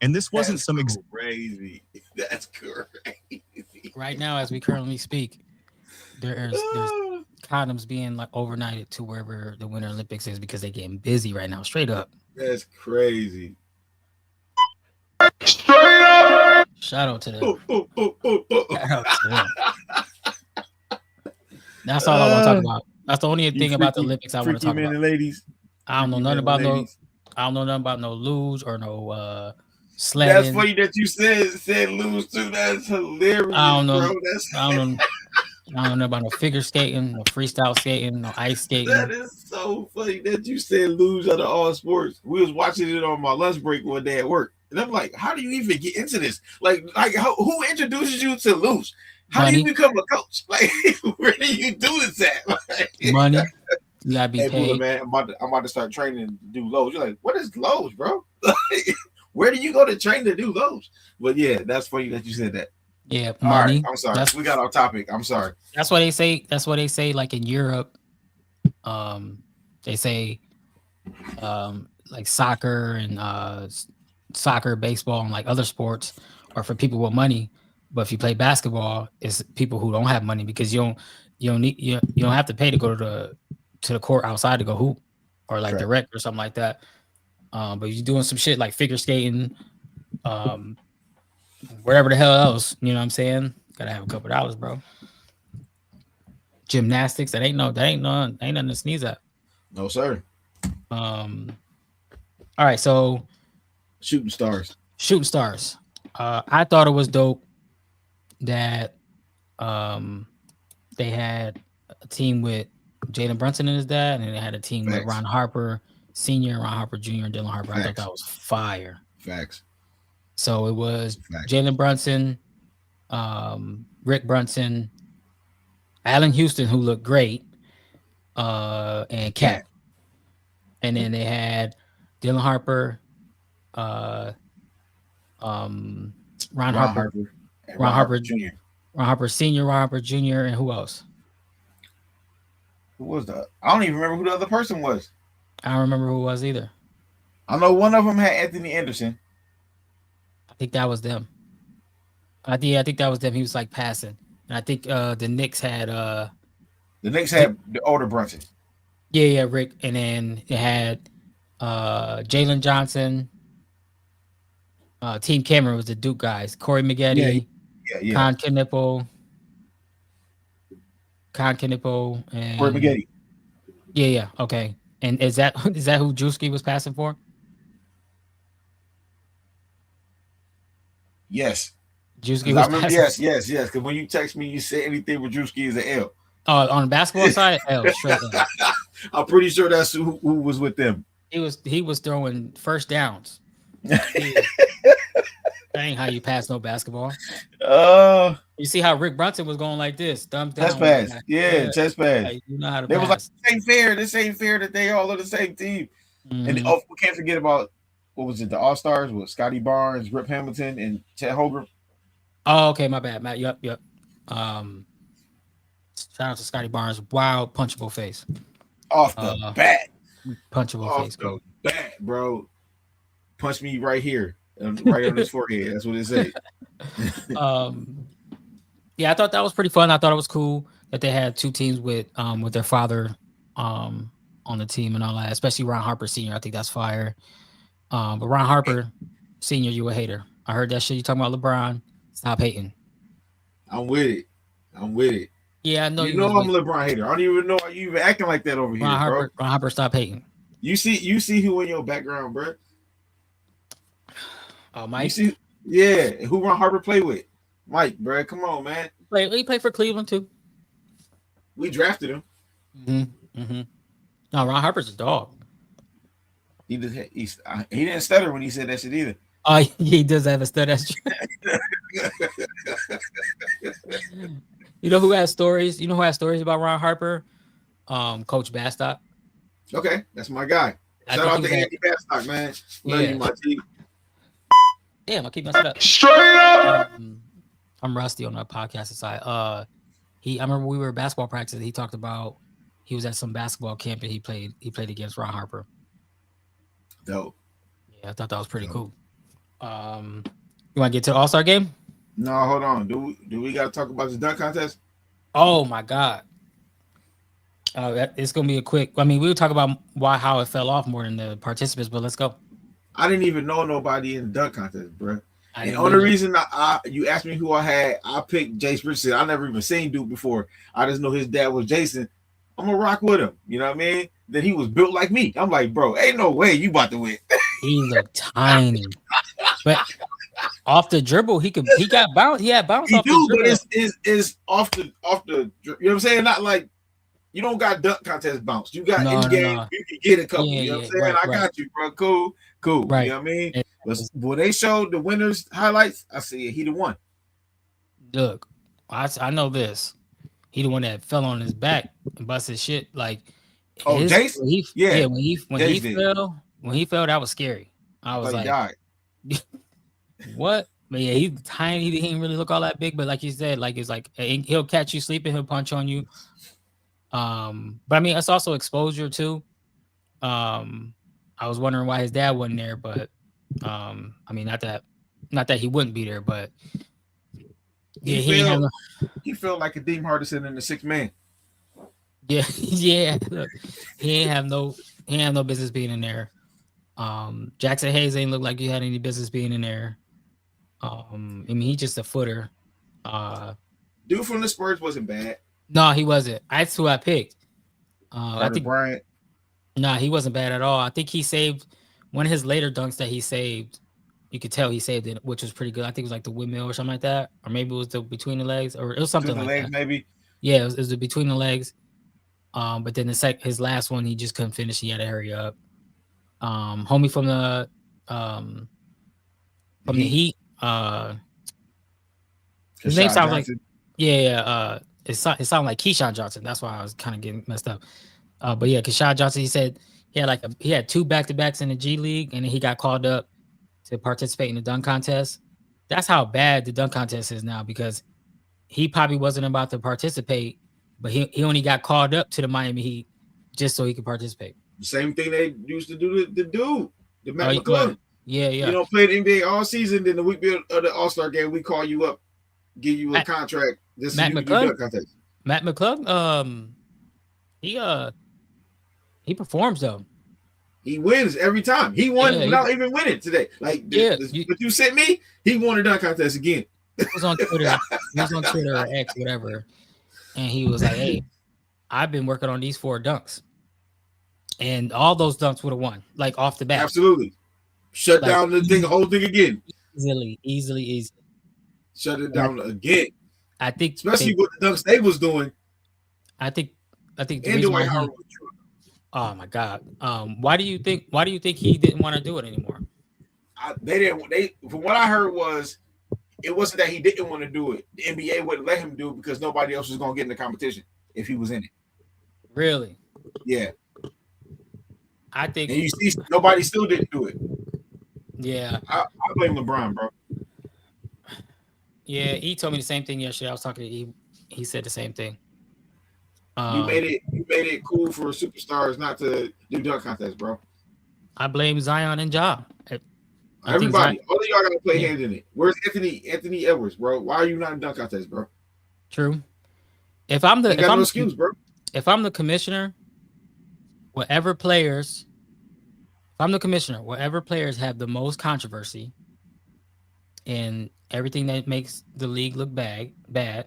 And this wasn't crazy. That's crazy. Right now, as we currently speak, there's condoms being like overnighted to wherever the Winter Olympics is because they're getting busy right now. Straight up. That's crazy. Straight up. Shout out to them. Shout out to them. That's all I want to talk about. That's the only thing about the Olympics I want to talk about. Ladies. I don't know nothing about no luge or no sledding. That's funny that you said luge too. That's hilarious. I don't know. Bro. I don't know about no figure skating, no freestyle skating, no ice skating. That is so funny that you said luge out of all sports. We was watching it on my lunch break one day at work, and I'm like, "How do you even get into this? Who introduces you to luge? How do you become a coach? Like, where do you do this at? Like, money, you gotta be paid. Bula, man, I'm about to start training to do lows. You're like, what is lows, bro? Where do you go to train to do lows? But yeah, that's funny that you said that. Yeah, money. Right, I'm sorry. We got off topic. I'm sorry. That's what they say. That's what they say. Like in Europe, they say, like soccer and baseball, and like other sports are for people with money. But if you play basketball, it's people who don't have money because you don't have to pay to go to the court outside to go hoop or like direct or something like that. But you're doing some shit like figure skating, wherever the hell else, you know what I'm saying? Gotta have a couple dollars, bro. Gymnastics, that ain't nothing to sneeze at. No, sir. All right, so shooting stars. I thought it was dope that they had a team with Jalen Brunson and his dad, and they had a team with Ron Harper Sr., Ron Harper Jr., and Dylan Harper. I thought that was fire. Facts. So it was Jalen Brunson, Rick Brunson, Allen Houston, who looked great, and Cat. And then they had Dylan Harper, Ron Harper, and Ron Harper Jr. Ron Harper Sr., Ron Harper Jr., and who else? Who was that? I don't even remember who the other person was. I don't remember who it was either. I know one of them had Anthony Anderson. I think that was them. I think that was them. He was like passing. And I think the Knicks had the older Brunson. Yeah, Rick. And then it had Jalen Johnson. Team Cameron was the Duke guys. Corey Maggette, Con Knippel, and Corey Maggette. Yeah. Okay. And is that who Drewski was passing for? Yes. Drewski was passing. Yes. Because when you text me, you say anything with Drewski is an L. Oh, on the basketball side, L straight L. I'm pretty sure that's who was with them. He was throwing first downs. That ain't how you pass no basketball. You see how Rick Brunson was going like this, thumbs down. Chest pass. Yeah, chest pass. Like, you know how to they pass. was like, this ain't fair that they all are the same team. Mm-hmm. And we can't forget about, what was it, the All-Stars with Scotty Barnes, Rip Hamilton, and Chet Holmgren. Oh, okay, my bad, Matt. Yep. Shout out to Scotty Barnes. Wild punchable face. Off the bat. Punchable face. Off the bat, bro. Punch me right here. Right on his forehead. That's what it said. Yeah, I thought that was pretty fun. I thought it was cool that they had two teams with their father on the team and all that, especially Ron Harper Sr. I think that's fire. But Ron Harper Sr., you a hater. I heard that shit you talking about LeBron. Stop hating. I'm with it. Yeah, I know. You know I'm a LeBron hater. I don't even know why you even acting like that over here, bro. Ron Harper, stop hating. You see who in your background, bro? Oh, Mike. You see, yeah, who Ron Harper play with? Mike, bro. Come on, man. He played for Cleveland too. We drafted him. Mm-hmm. No, Ron Harper's a dog. He didn't stutter when he said that shit either. Oh, he does have a stutter. You know who has stories? You know who has stories about Ron Harper? Coach Bastock. Okay, that's my guy. Shout out to Andy Bastock, man. Love you, my G. Damn, I keep messing up. Straight up. I'm rusty on the podcast side. I remember we were at basketball practice. He talked about he was at some basketball camp and he played against Ron Harper. Dope. Yeah, I thought that was pretty cool. You want to get to the All-Star game? No, hold on. Do we got to talk about the dunk contest? Oh my God. It's gonna be a quick. I mean, we'll talk about how it fell off more than the participants, but let's go. I didn't even know nobody in the dunk contest, bro. And the only reason you asked me who I had, I picked Jace Richardson. I never even seen Duke before. I just know his dad was Jason. I'm gonna rock with him. You know what I mean? Then he was built like me. I'm like, bro, ain't no way you about to win. He looked tiny, but off the dribble, he got bounce. He had bounce. He off do, the dribble. but it's off the. You know what I'm saying? Not like you don't got dunk contest bounce. You got in game. No. You can get a couple. You know what I'm saying? I got you, bro. Cool. Right. You know what I mean? But when they showed the winners highlights, I see he the one. Look, I know this. He the one that fell on his back and busted shit. Like, Jace? When he fell, that was scary. I was like, what? But yeah, he's tiny. He didn't really look all that big, but like you said, like it's like he'll catch you sleeping, he'll punch on you. But I mean, it's also exposure too. I was wondering why his dad wasn't there, but I mean, not that he wouldn't be there, but yeah, he felt like a Dean Hardison in the sixth man. Yeah. Look, he ain't have no business being in there. Jackson Hayes ain't look like he had any business being in there. I mean, he's just a footer. Dude from the Spurs wasn't bad. No, he wasn't. That's who I picked. I think Bryant. Nah, he wasn't bad at all. I think he saved one of his later dunks that he saved. You could tell he saved it, which was pretty good. I think it was like the windmill or something like that, or maybe it was the between the legs, or it was something like that. Maybe. Yeah, it was the between the legs. But then his last one, he just couldn't finish. He had to hurry up. Homie from the Heat. His name sounds like it sounded like Keyshawn Johnson. That's why I was kind of getting messed up. But yeah, Keyshawn Johnson, he said he had 2 back-to-backs in the G League, and then he got called up to participate in the dunk contest. That's how bad the dunk contest is now, because he probably wasn't about to participate, but he only got called up to the Miami Heat just so he could participate. The same thing they used to do to the dude, the Matt Oh, McClung. yeah. You don't play the NBA all season, then the week of the All-Star game, we call you up, give you a contract. This Matt so you can do dunk contest. Matt McClung, he performs though. He wins every time. He won without even winning today. Like, what you sent me, he won a dunk contest again. He was on Twitter. Or X, whatever, and he was like, "Hey, I've been working on these 4 dunks, and all those dunks would have won, like off the bat. Absolutely, shut down the whole thing again. Easily. Shut it down again. I think, especially with the dunks they was doing. I think the reason why oh my God. Why do you think he didn't want to do it anymore? From what I heard was, it wasn't that he didn't want to do it. The NBA wouldn't let him do it because nobody else was going to get in the competition if he was in it. Really? Yeah. I think. And you see, nobody still didn't do it. Yeah. I blame LeBron, bro. Yeah, he told me the same thing yesterday. I was talking to he said the same thing. You made it cool for superstars not to do dunk contests, bro. I blame Zion and Ja. Everybody, all of y'all gotta play hand in it. Where's Anthony Edwards, bro? Why are you not in dunk contest, bro? True. If I'm the no excuse, bro. If I'm the commissioner, whatever players have the most controversy and everything that makes the league look bad, as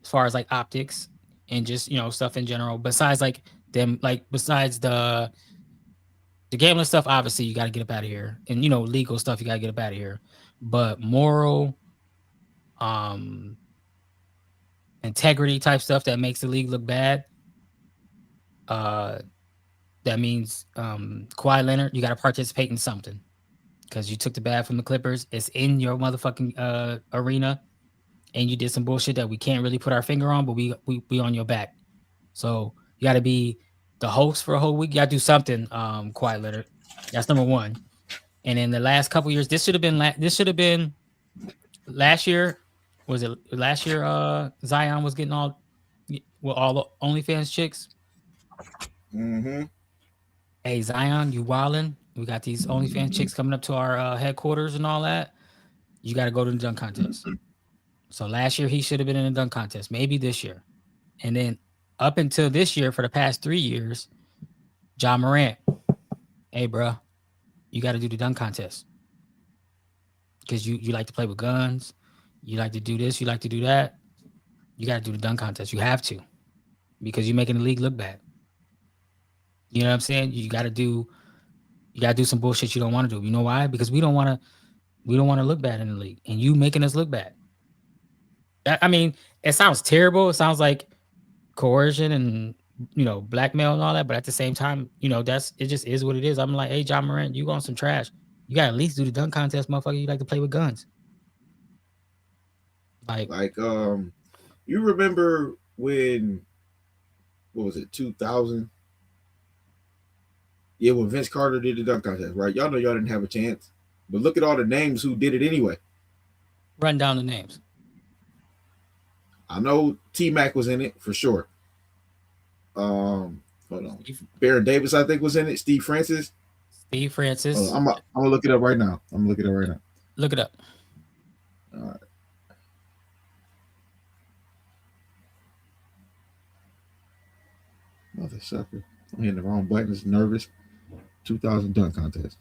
far as like optics and just, stuff in general, besides like them, like besides the gambling stuff, obviously you got to get up out of here, and legal stuff, you got to get up out of here, but moral, integrity type stuff that makes the league look bad, that means Kawhi Leonard, you got to participate in something because you took the bad from the Clippers. It's in your motherfucking arena, and you did some bullshit that we can't really put our finger on, but we on your back. So you got to be the host for a whole week. You got to do something, Kawhi Leonard. That's number one. And in the last couple years, this should have been last year. Was it last year? Zion was getting all the OnlyFans chicks. Mm-hmm. Hey Zion, you wildin'? We got these OnlyFans chicks coming up to our headquarters and all that. You got to go to the dunk contest. So last year he should have been in a dunk contest. Maybe this year, and then up until this year, for the past 3 years, Ja Morant. Hey, bro, you got to do the dunk contest because you like to play with guns. You like to do this. You like to do that. You got to do the dunk contest. You have to, because you're making the league look bad. You know what I'm saying? You got to do some bullshit you don't want to do. You know why? Because we don't want to look bad in the league, and you making us look bad. I mean, it sounds terrible. It sounds like coercion and blackmail and all that, but at the same time, it just is what it is. I'm like, hey, Ja Morant, you on some trash. You got to at least do the dunk contest, motherfucker. You like to play with guns. Like you remember when, what was it, 2000? Yeah, when Vince Carter did the dunk contest, right? Y'all know y'all didn't have a chance, but look at all the names who did it anyway. Run down the names. I know T-Mac was in it for sure. Hold on. Baron Davis, I think, was in it. Steve Francis. I'm gonna look it up right now. Look it up. All right. Mother sucker. I'm hitting the wrong button. It's nervous. 2000 dunk contest.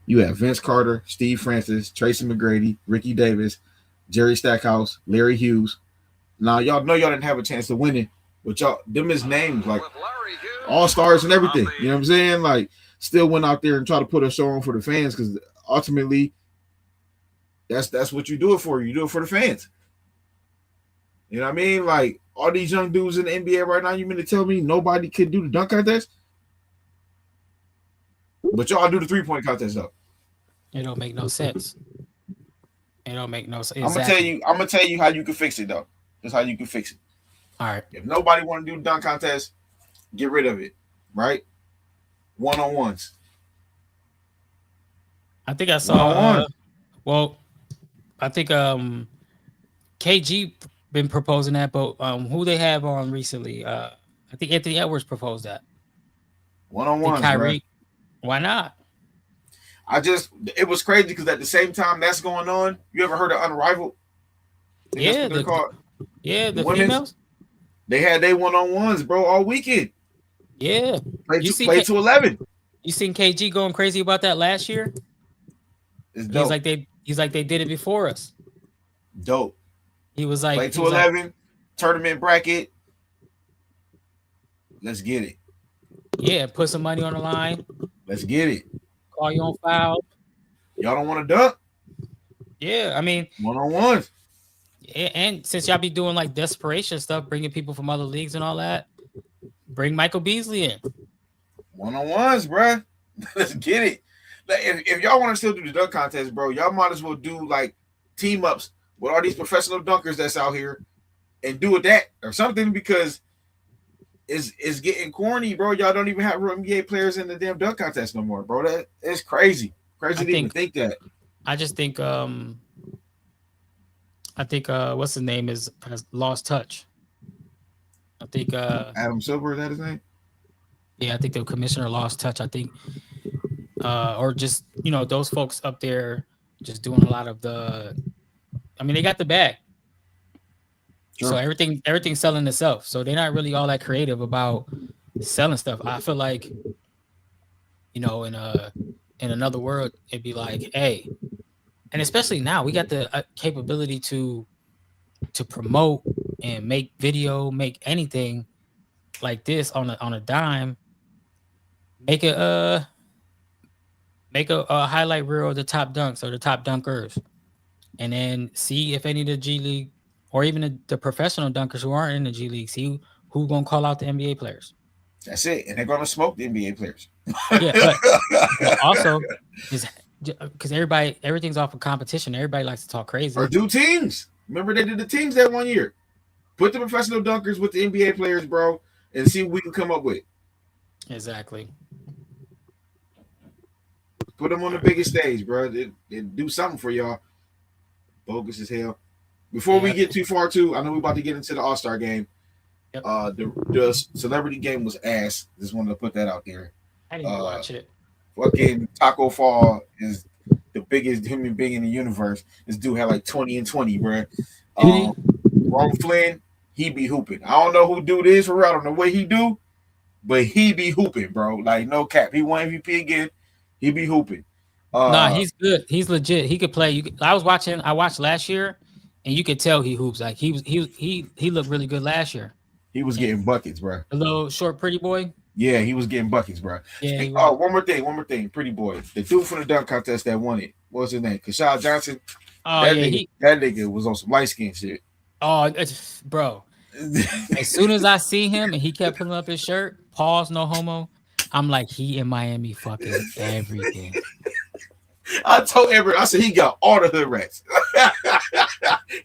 You have Vince Carter, Steve Francis, Tracy McGrady, Ricky Davis, Jerry Stackhouse, Larry Hughes. Now, y'all know y'all didn't have a chance to win it, but y'all, them is names like all-stars and everything. You know what I'm saying? Like, still went out there and try to put a show on for the fans, because ultimately, that's what you do it for. You do it for the fans. You know what I mean? Like, all these young dudes in the NBA right now, you mean to tell me nobody could do the dunk contest? But y'all do the three-point contest, though. It don't make no sense. It don't make no sense. Exactly. I'm gonna tell you how you can fix it, though. That's how you can fix it. All right. If nobody want to do the dunk contest, get rid of it. Right? One-on-ones. I think I saw. One-on-one. Well, I think KG been proposing that, but who they have on recently? I think Anthony Edwards proposed that. I think One-on-ones, bro. Kyrie. Why not? It was crazy because at the same time that's going on, you ever heard of Unrivaled? I think that's Yeah, what they're called. the women's, females. They had their one-on-ones, bro, all weekend. Yeah, Played to 11. You seen KG going crazy about that last year? It's dope. He's like they did it before us. Dope. He was like Play to 11, tournament bracket. Let's get it. Yeah, put some money on the line. Let's get it. Call you on foul. Y'all don't want to dunk? Yeah, I mean one-on-ones. And since y'all be doing like desperation stuff, bringing people from other leagues and all that, bring Michael Beasley in. One-on-ones, bro. Let's get it. Like, if y'all want to still do the dunk contest, bro, y'all might as well do like team ups with all these professional dunkers that's out here and do it that or something because it's getting corny, bro. Y'all don't even have real NBA players in the damn dunk contest no more, bro. That is crazy. Crazy to even think that. I just think what's his name has lost touch. I think Adam Silver, is that his name? Yeah, I think the commissioner lost touch. I think or just those folks up there just doing a lot of they got the bag. Sure. So everything's selling itself. So they're not really all that creative about selling stuff. I feel like, in another world, it'd be like, hey, and especially now we got the capability to promote and make video, make anything like this on a dime. Make a highlight reel of the top dunks or the top dunkers, and then see if any of the G League or even the professional dunkers who aren't in the G League, see who gonna call out the NBA players. That's it, and they're gonna smoke the NBA players. Yeah, but also because everything's off of competition. Everybody likes to talk crazy. Or do teams. Remember they did the teams that 1 year. Put the professional dunkers with the NBA players, bro, and see what we can come up with. Exactly. Put them on the biggest stage, bro. It do something for y'all. Bogus as hell. Before we get too far, I know we're about to get into the All-Star game. Yep. The celebrity game was ass. Just wanted to put that out there. I didn't watch it. Fucking Taco Fall is the biggest human being in the universe. This dude had like 20 and 20, bro. Ron Flynn, he be hooping. I don't know who dude is for real. I don't know what he do, but he be hooping, bro. Like no cap. He won MVP again. He be hooping. Nah, he's good. He's legit. He could play. I watched last year, and you could tell he hoops. Like he looked really good last year. He was getting buckets, bro. A little short, pretty boy. Yeah, he was getting buckets, bro. Yeah. One more thing, pretty boy. The dude from the dunk contest that won it. What's his name? Kashad Johnson. Oh that nigga was on some light skin shit. Oh, bro. As soon as I see him and he kept pulling up his shirt, pause, no homo. I'm like, he in Miami fucking everything. I told Everett, I said he got all the hood rats.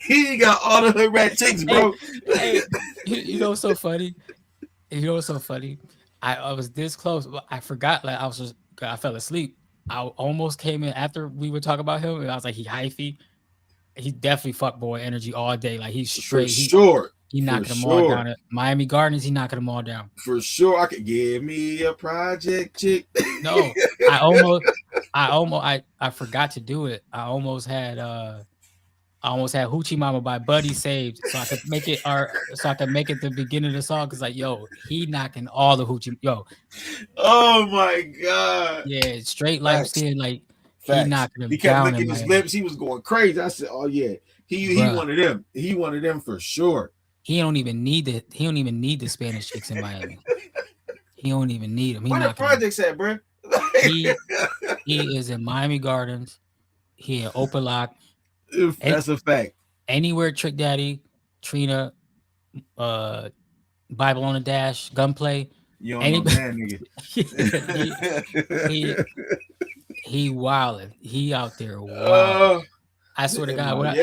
He got all the hood rat chicks, bro. Hey, you know what's so funny? I was this close, but I forgot. Like I fell asleep. I almost came in after we were talking about him, and I was like, he hyphy. He definitely fuck boy energy all day. Like he's straight. For sure. He knocking them all down at Miami Gardens. He knocking them all down. For sure. I could give me a project chick. No, I forgot to do it. I almost had Hoochie Mama by Buddy saved so I could make it the beginning of the song. Cause like, yo, he knocking all the Hoochie. Yo. Oh my God. Yeah, straight light skin, like Facts. He knocking him He kept down. licking his lips. He was going crazy. I said, oh yeah. He one of them. He one of them for sure. He don't even need the Spanish chicks in Miami. He don't even need them. Where the projects at, bro? He is in Miami Gardens. He in Open Lock. That's a fact. Anywhere Trick Daddy, Trina, Bible on the Dash, Gunplay. You don't know that nigga. he wilding. He out there wild. I swear to God.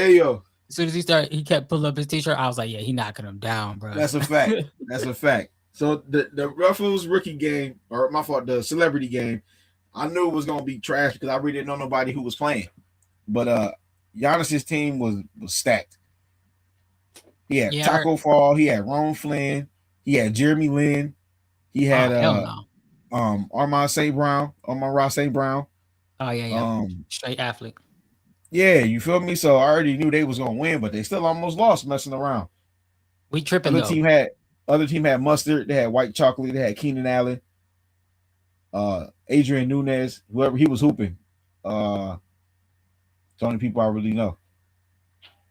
As soon as he kept pulling up his t-shirt, I was like, yeah, he knocking him down, bro. That's a fact. That's a fact. So the Ruffles rookie game, or my fault, the celebrity game, I knew it was gonna be trash because I really didn't know nobody who was playing. But Giannis's team was stacked. He had Yeah. Taco Fall, he had Ron Flynn, he had Jeremy Lin, he had hell no. Armand Ross St. Brown. Oh yeah. Um, Straight athlete. yeah, you feel me? So I already knew they was gonna win, but they still almost lost messing around. We tripping Other though. team had Mustard, they had White Chocolate, they had Keenan Allen, Adrian Nunez, whoever he was hooping. It's the only people I really know.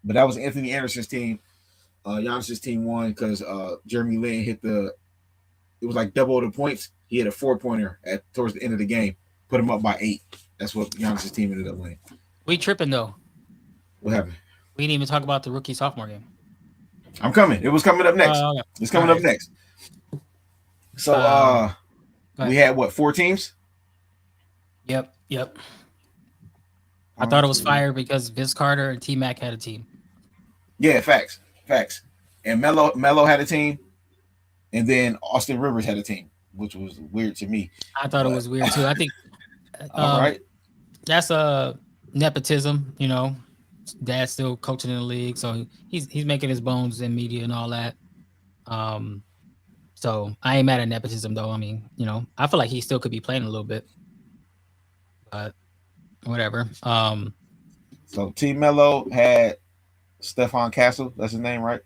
But that was Anthony Anderson's team. Giannis's team won because Jeremy Lin hit it was like double the points. He had a 4-pointer towards the end of the game, put him up by 8. That's what Giannis's team ended up winning. We tripping though. What happened? We didn't even talk about the rookie sophomore game. I'm coming. It was coming up next. Okay. It's coming up next. So we had what, 4 teams? Yep. I thought it was fire because Vince Carter and T Mac had a team. Yeah, facts. And Melo had a team, and then Austin Rivers had a team, which was weird to me. I thought it was weird too. I think all right. That's a nepotism, you know. Dad's still coaching in the league, so he's making his bones in media and all that. So I ain't mad at nepotism though. I mean, you know, I feel like he still could be playing a little bit, but whatever. So Team Melo had Stephon Castle, that's his name, right?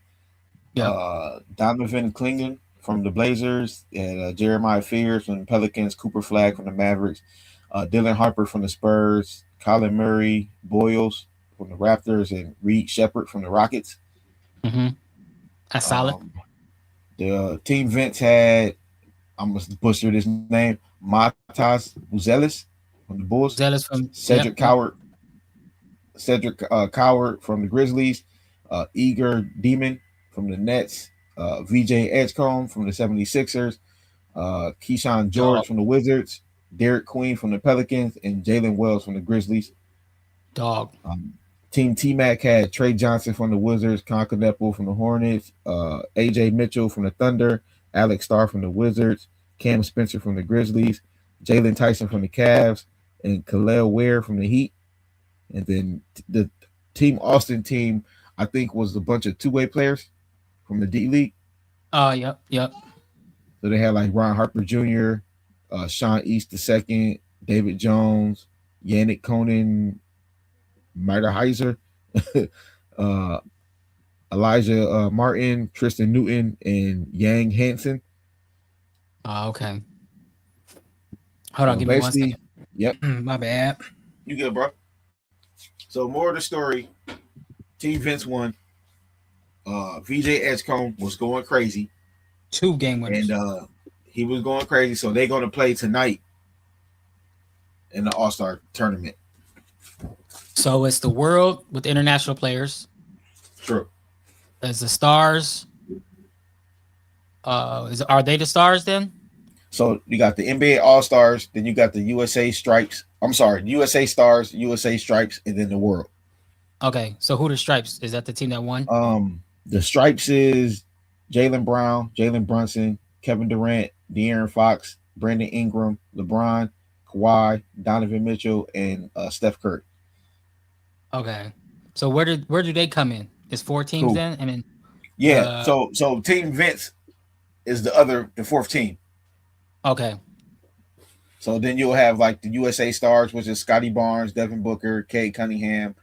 Yeah. Donovan Clingan from the Blazers, and Jeremiah Fears from the Pelicans, Cooper Flag from the Mavericks, Dylan Harper from the Spurs, Colin Murray, Boyles from the Raptors, and Reed Shepard from the Rockets. Mm-hmm. That's solid. The Team Vince had, I'm going to butcher this name, Matas Buzelis from the Bulls, Cedric Coward from the Grizzlies, Igor Demon from the Nets, VJ Edgecombe from the 76ers, Keyshawn George from the Wizards, Derek Queen from the Pelicans, and Jalen Wells from the Grizzlies. Team T-Mac had Trey Johnson from the Wizards, Conkanepo from the Hornets, AJ Mitchell from the Thunder, Alex Starr from the Wizards, Cam Spencer from the Grizzlies, Jalen Tyson from the Cavs, and Khalil Ware from the Heat. And then the Team Austin team, I think, was a bunch of two-way players from the D League. Yep. So they had like Ron Harper Jr., Sean East II, David Jones, Yannick Conan, Miter Heiser, Elijah Martin, Tristan Newton, and Yang Hansen. Okay. Hold on, give me 1 second. Yep. My bad. You good, bro? So more of the story. Team Vince won. VJ Edgecombe was going crazy. 2 game winners. And he was going crazy. So they're going to play tonight in the All-Star tournament. So it's the world with international players. True. As the stars. Are they the stars then? So you got the NBA All-Stars, then you got the USA Stripes. I'm sorry, USA Stars, USA Stripes, and then the world. Okay, so who the Stripes? Is that the team that won? The Stripes is Jaylen Brown, Jalen Brunson, Kevin Durant, De'Aaron Fox, Brandon Ingram, LeBron, Kawhi, Donovan Mitchell, and Steph Curry. Okay, so where do they come in? It's 4 teams then, and then So Team Vince is the 4th team. Okay. So then you'll have like the USA Stars, which is Scotty Barnes, Devin Booker, Cade Cunningham.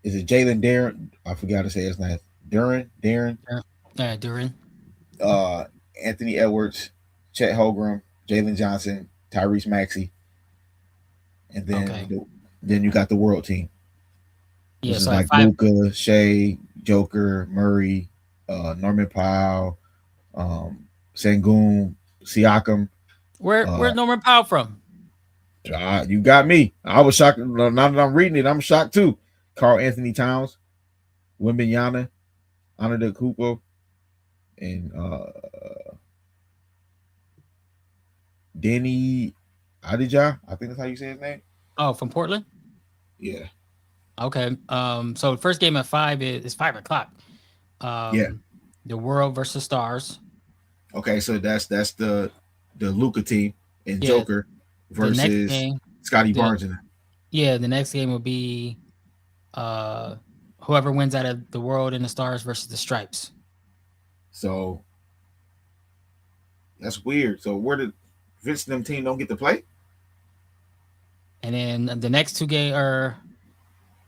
Is it Jalen Darren? I forgot to say his name. Darren. Duran. Anthony Edwards, Chet Holmgren, Jalen Johnson, Tyrese Maxey, and then you got the world team. Yeah, this so is like Luka, Shea, Joker, Murray, Norman Powell, Sengun, Siakam. Where's Norman Powell from? You got me. I was shocked. Now that I'm reading it, I'm shocked too. Karl Anthony Towns, Wembanyama, Antetokounmpo, and Denny Adija. I think that's how you say his name. Oh, from Portland? Yeah. Okay. So the first game at 5 is 5:00. The world versus stars. Okay, so that's the Luka team, and Yeah, Joker the next versus game, Scotty the Barnes. And the next game will be whoever wins out of the World and the Stars versus the Stripes. so that's weird. So where did Vince and them team don't get to play? And then the next two game are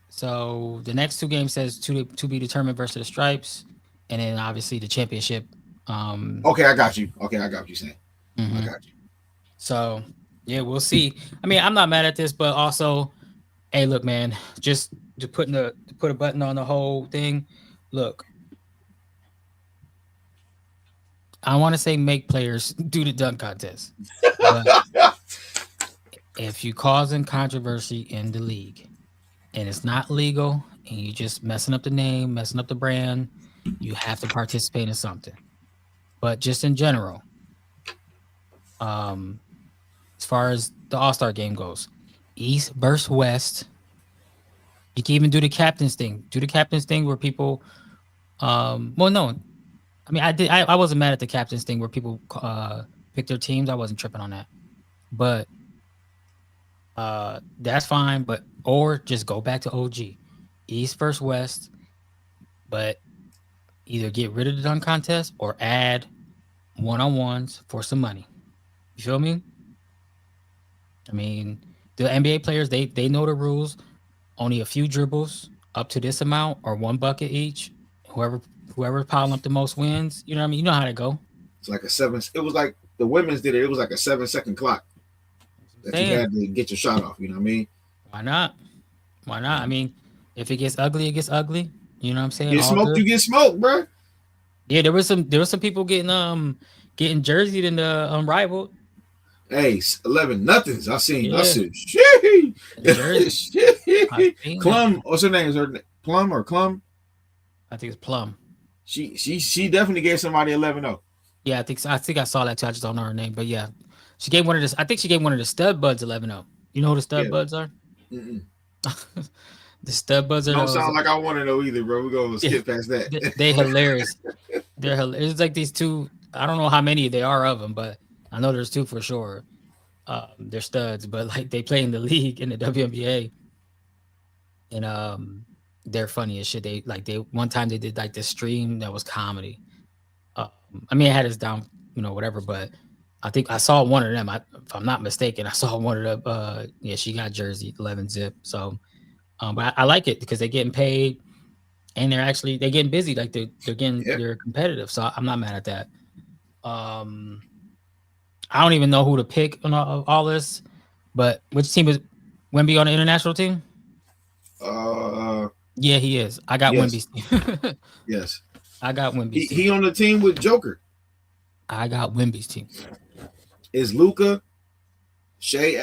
so the next two games says to be determined versus the Stripes, and then obviously the championship. Okay, I got you. Okay, I got what you're saying. I Mhm. got you. So yeah, we'll see. I mean, I'm not mad at this, but also, hey, look, man, just to put a button on the whole thing. Look, I want to say make players do the dunk contest, but if you causing controversy in the league and it's not legal and you just messing up the name, messing up the brand, you have to participate in something. But just in general, as far as the All-Star game goes, East versus West. You can even do the captain's thing. Do the captain's thing where people well no. I mean I wasn't mad at the captain's thing where people pick their teams. I wasn't tripping on that. But that's fine, but or just go back to OG. East versus West, but either get rid of the dunk contest or add one-on-ones for some money. You feel me? I mean, the NBA players they know the rules. Only a few dribbles up to this amount or one bucket each. Whoever piling up the most wins. You know what I mean? You know how to go. It's like a 7. It was like the women's did it. It was like a 7-second clock that you had to get your shot off. You know what I mean? Why not? Why not? I mean, if it gets ugly, it gets ugly. You know what I'm saying? Get smoked, you get smoked, bro. Yeah, there was some people getting jerseyed in the unrivaled. Hey, 11-0. I seen. Yeah. I said, shit. Jersey. Clum, what's her name? Is her Plum or Clum? I think it's Plum. She definitely gave somebody 11-0. Yeah, I think I saw that too. I just don't know her name, but yeah, she gave one of the. I think she gave one of the stud buds 11-0. You know who the stud buds are? Mm-mm. The stud buds are. Don't sound like I want to know either, bro. We're gonna skip past that. They hilarious. They're hilarious. It's like these two. I don't know how many there are of them, but I know there's two for sure. They're studs, but like they play in the league in the WNBA, and they're funny as shit. They one time they did like this stream that was comedy. I mean, it had us down, whatever, but I think I saw one of them. If I'm not mistaken, I saw one of the. Yeah, she got jersey 11 zip. So, but I like it because they're getting paid, and they're getting busy. Like they're competitive. So I'm not mad at that. I don't even know who to pick on all this, but which team is Wemby on the international team? Yeah, he is. I got yes. Wemby's team. Yes. I got Wemby's team. He on the team with Joker. I got Wemby's team. Is Luka, Shea,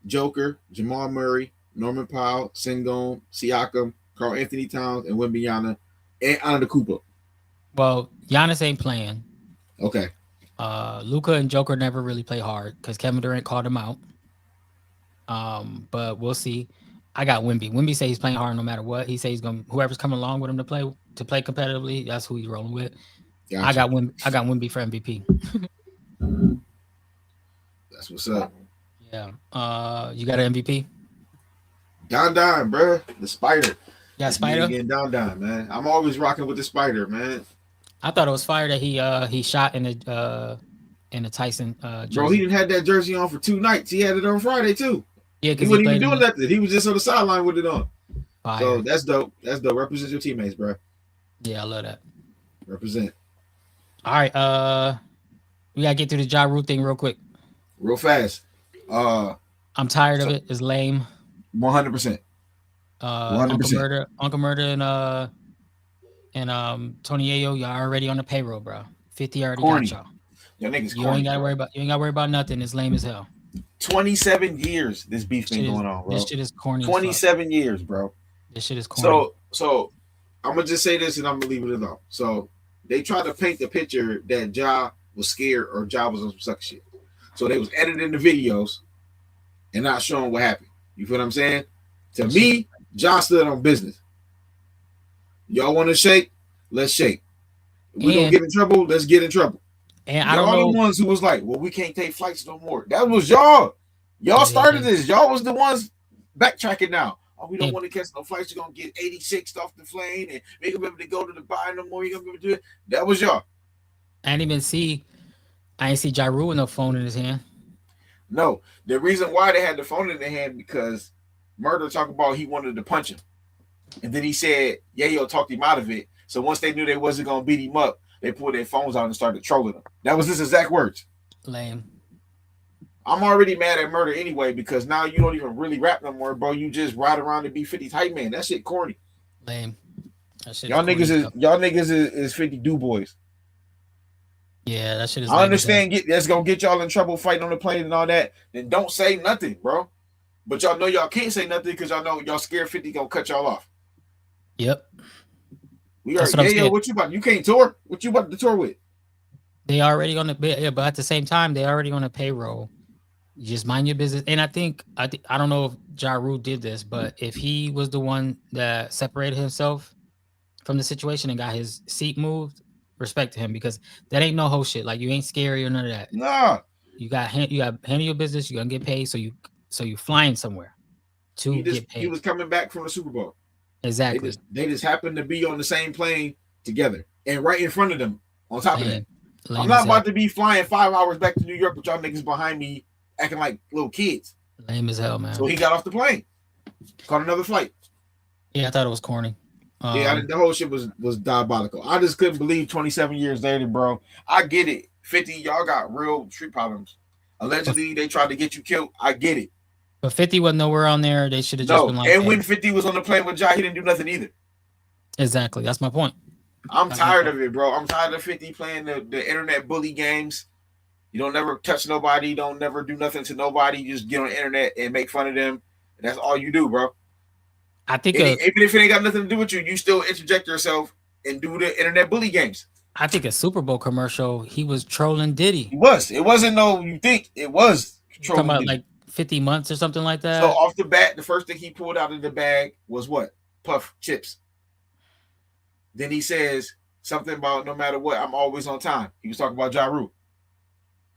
Joker, Jamal Murray, Norman Powell, Sengun, Siakam, Karl Anthony Towns, and Wembanyama, and Antetokounmpo. Well, Giannis ain't playing. Okay. Luka and Joker never really play hard because Kevin Durant called him out. But we'll see. I got Wemby. Wemby say he's playing hard no matter what. He say he's gonna whoever's coming along with him to play competitively. That's who he's rolling with. Gotcha. I got Wemby for MVP. That's what's up. Yeah. You got an MVP? Don, bro. The Spider. Yeah, Spider. Again, Don, man. I'm always rocking with the Spider, man. I thought it was fire that he shot in the Tyson jersey. Bro, he didn't have that jersey on for 2 nights. He had it on Friday too. Yeah, he wasn't even doing nothing. He was just on the sideline with it on. Fire. So that's dope. That's dope. Represent your teammates, bro. Yeah, I love that. Represent. All right. We gotta get through the Ja Rule thing real quick. Real fast. I'm tired of it. It's lame. 100%. 100%. Uncle Murder and Tony Ayo, y'all already on the payroll, bro. 50 already corny. got y'all. Y'all niggas you corny, ain't gotta worry about nothing. It's lame as hell. 27 years this beef been going on, bro. This shit is corny. 27 years, bro. This shit is corny. So I'm gonna just say this and I'm gonna leave it alone. So they tried to paint the picture that Ja was scared or Ja was on some suck shit. So they was editing the videos and not showing what happened. You feel what I'm saying? To me, Ja stood on business. Y'all want to shake? Let's shake. If we don't get in trouble, let's get in trouble. And I Y'all don't the know. ones who was like, well, we can't take flights no more. That was y'all. Y'all started this. Y'all was the ones backtracking now. Oh, we don't want to catch no flights. You're gonna get 86 off the plane and make them able to go to the buy no more. You're gonna be able to do it. That was y'all. I ain't see Ja Rule with no phone in his hand. No, the reason why they had the phone in their hand because Murder talked about he wanted to punch him, and then he said Yayo talked him out of it. So once they knew they wasn't gonna beat him up, they pulled their phones out and started trolling him. That was his exact words. Lame. I'm already mad at Murder anyway because now you don't even really rap no more, bro. You just ride around and be 50's hype man. That shit corny. Lame. That shit y'all niggas is 50 do boys. Yeah, that shit is. I understand. That's gonna get y'all in trouble fighting on the plane and all that. Then don't say nothing, bro. But y'all know y'all can't say nothing because y'all know y'all scared 50 gonna cut y'all off. Yep. We are. Yeah. What you about? You can't tour. What you about to tour with? They already on the but at the same time, they already on the payroll. You just mind your business. And I don't know if Ja Rule did this, but if he was the one that separated himself from the situation and got his seat moved, respect to him because that ain't no whole shit. Like you ain't scary or none of that. Nah. You got handle your business. You're gonna get paid. So you flying somewhere to get paid. He was coming back from the Super Bowl. Exactly. They just happened to be on the same plane together and right in front of them. On top of that, I'm not about to be flying 5 hours back to New York with y'all niggas behind me acting like little kids. Lame as hell, man. So he got off the plane, caught another flight. Yeah, I thought it was corny. The whole shit was diabolical. I just couldn't believe 27 years later, bro. I get it. 50, y'all got real street problems. Allegedly, they tried to get you killed. I get it. But 50 wasn't nowhere on there. They should have just been like. And when 50 was on the plane with Ja, he didn't do nothing either. Exactly. That's my point. I'm tired of it, bro. I'm tired of 50 playing the internet bully games. You don't never touch nobody. You don't never do nothing to nobody. You just get on the internet and make fun of them. And that's all you do, bro. I think even if it ain't got nothing to do with you, you still interject yourself and do the internet bully games. I think a Super Bowl commercial, he was trolling Diddy. He was. It wasn't you think it was trolling Diddy. Like 50 months or something like that. So off the bat, the first thing he pulled out of the bag was what? Puff chips. Then he says something about no matter what, I'm always on time. He was talking about Ja Rule.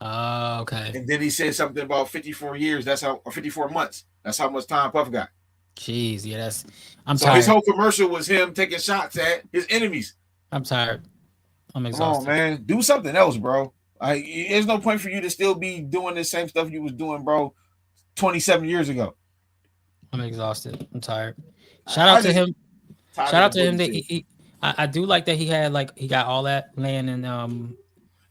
Okay. And then he said something about 54 years. Or 54 months. That's how much time Puff got. Jeez, yeah, I'm tired. His whole commercial was him taking shots at his enemies. I'm tired. I'm exhausted. Come on, man. Do something else, bro. There's no point for you to still be doing the same stuff you was doing, bro, 27 years ago. I'm exhausted. I'm tired. Shout out to him. Shout out to him that I do like that he got all that land and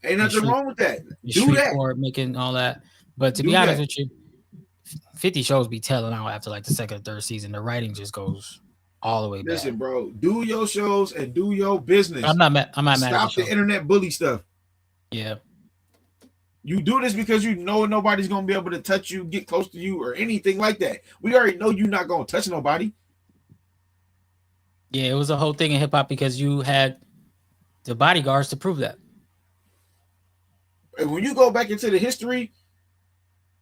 ain't nothing wrong with that. Do that. Making all that. But to be honest with you, 50 shows be telling out after like the second or third season. The writing just goes all the way back. Listen, bro, do your shows and do your business. I'm not mad. Stop the internet bully stuff. Yeah. You do this because you know nobody's gonna be able to touch you, get close to you, or anything like that. We already know you're not gonna touch nobody. Yeah, it was a whole thing in hip hop because you had the bodyguards to prove that. And when you go back into the history,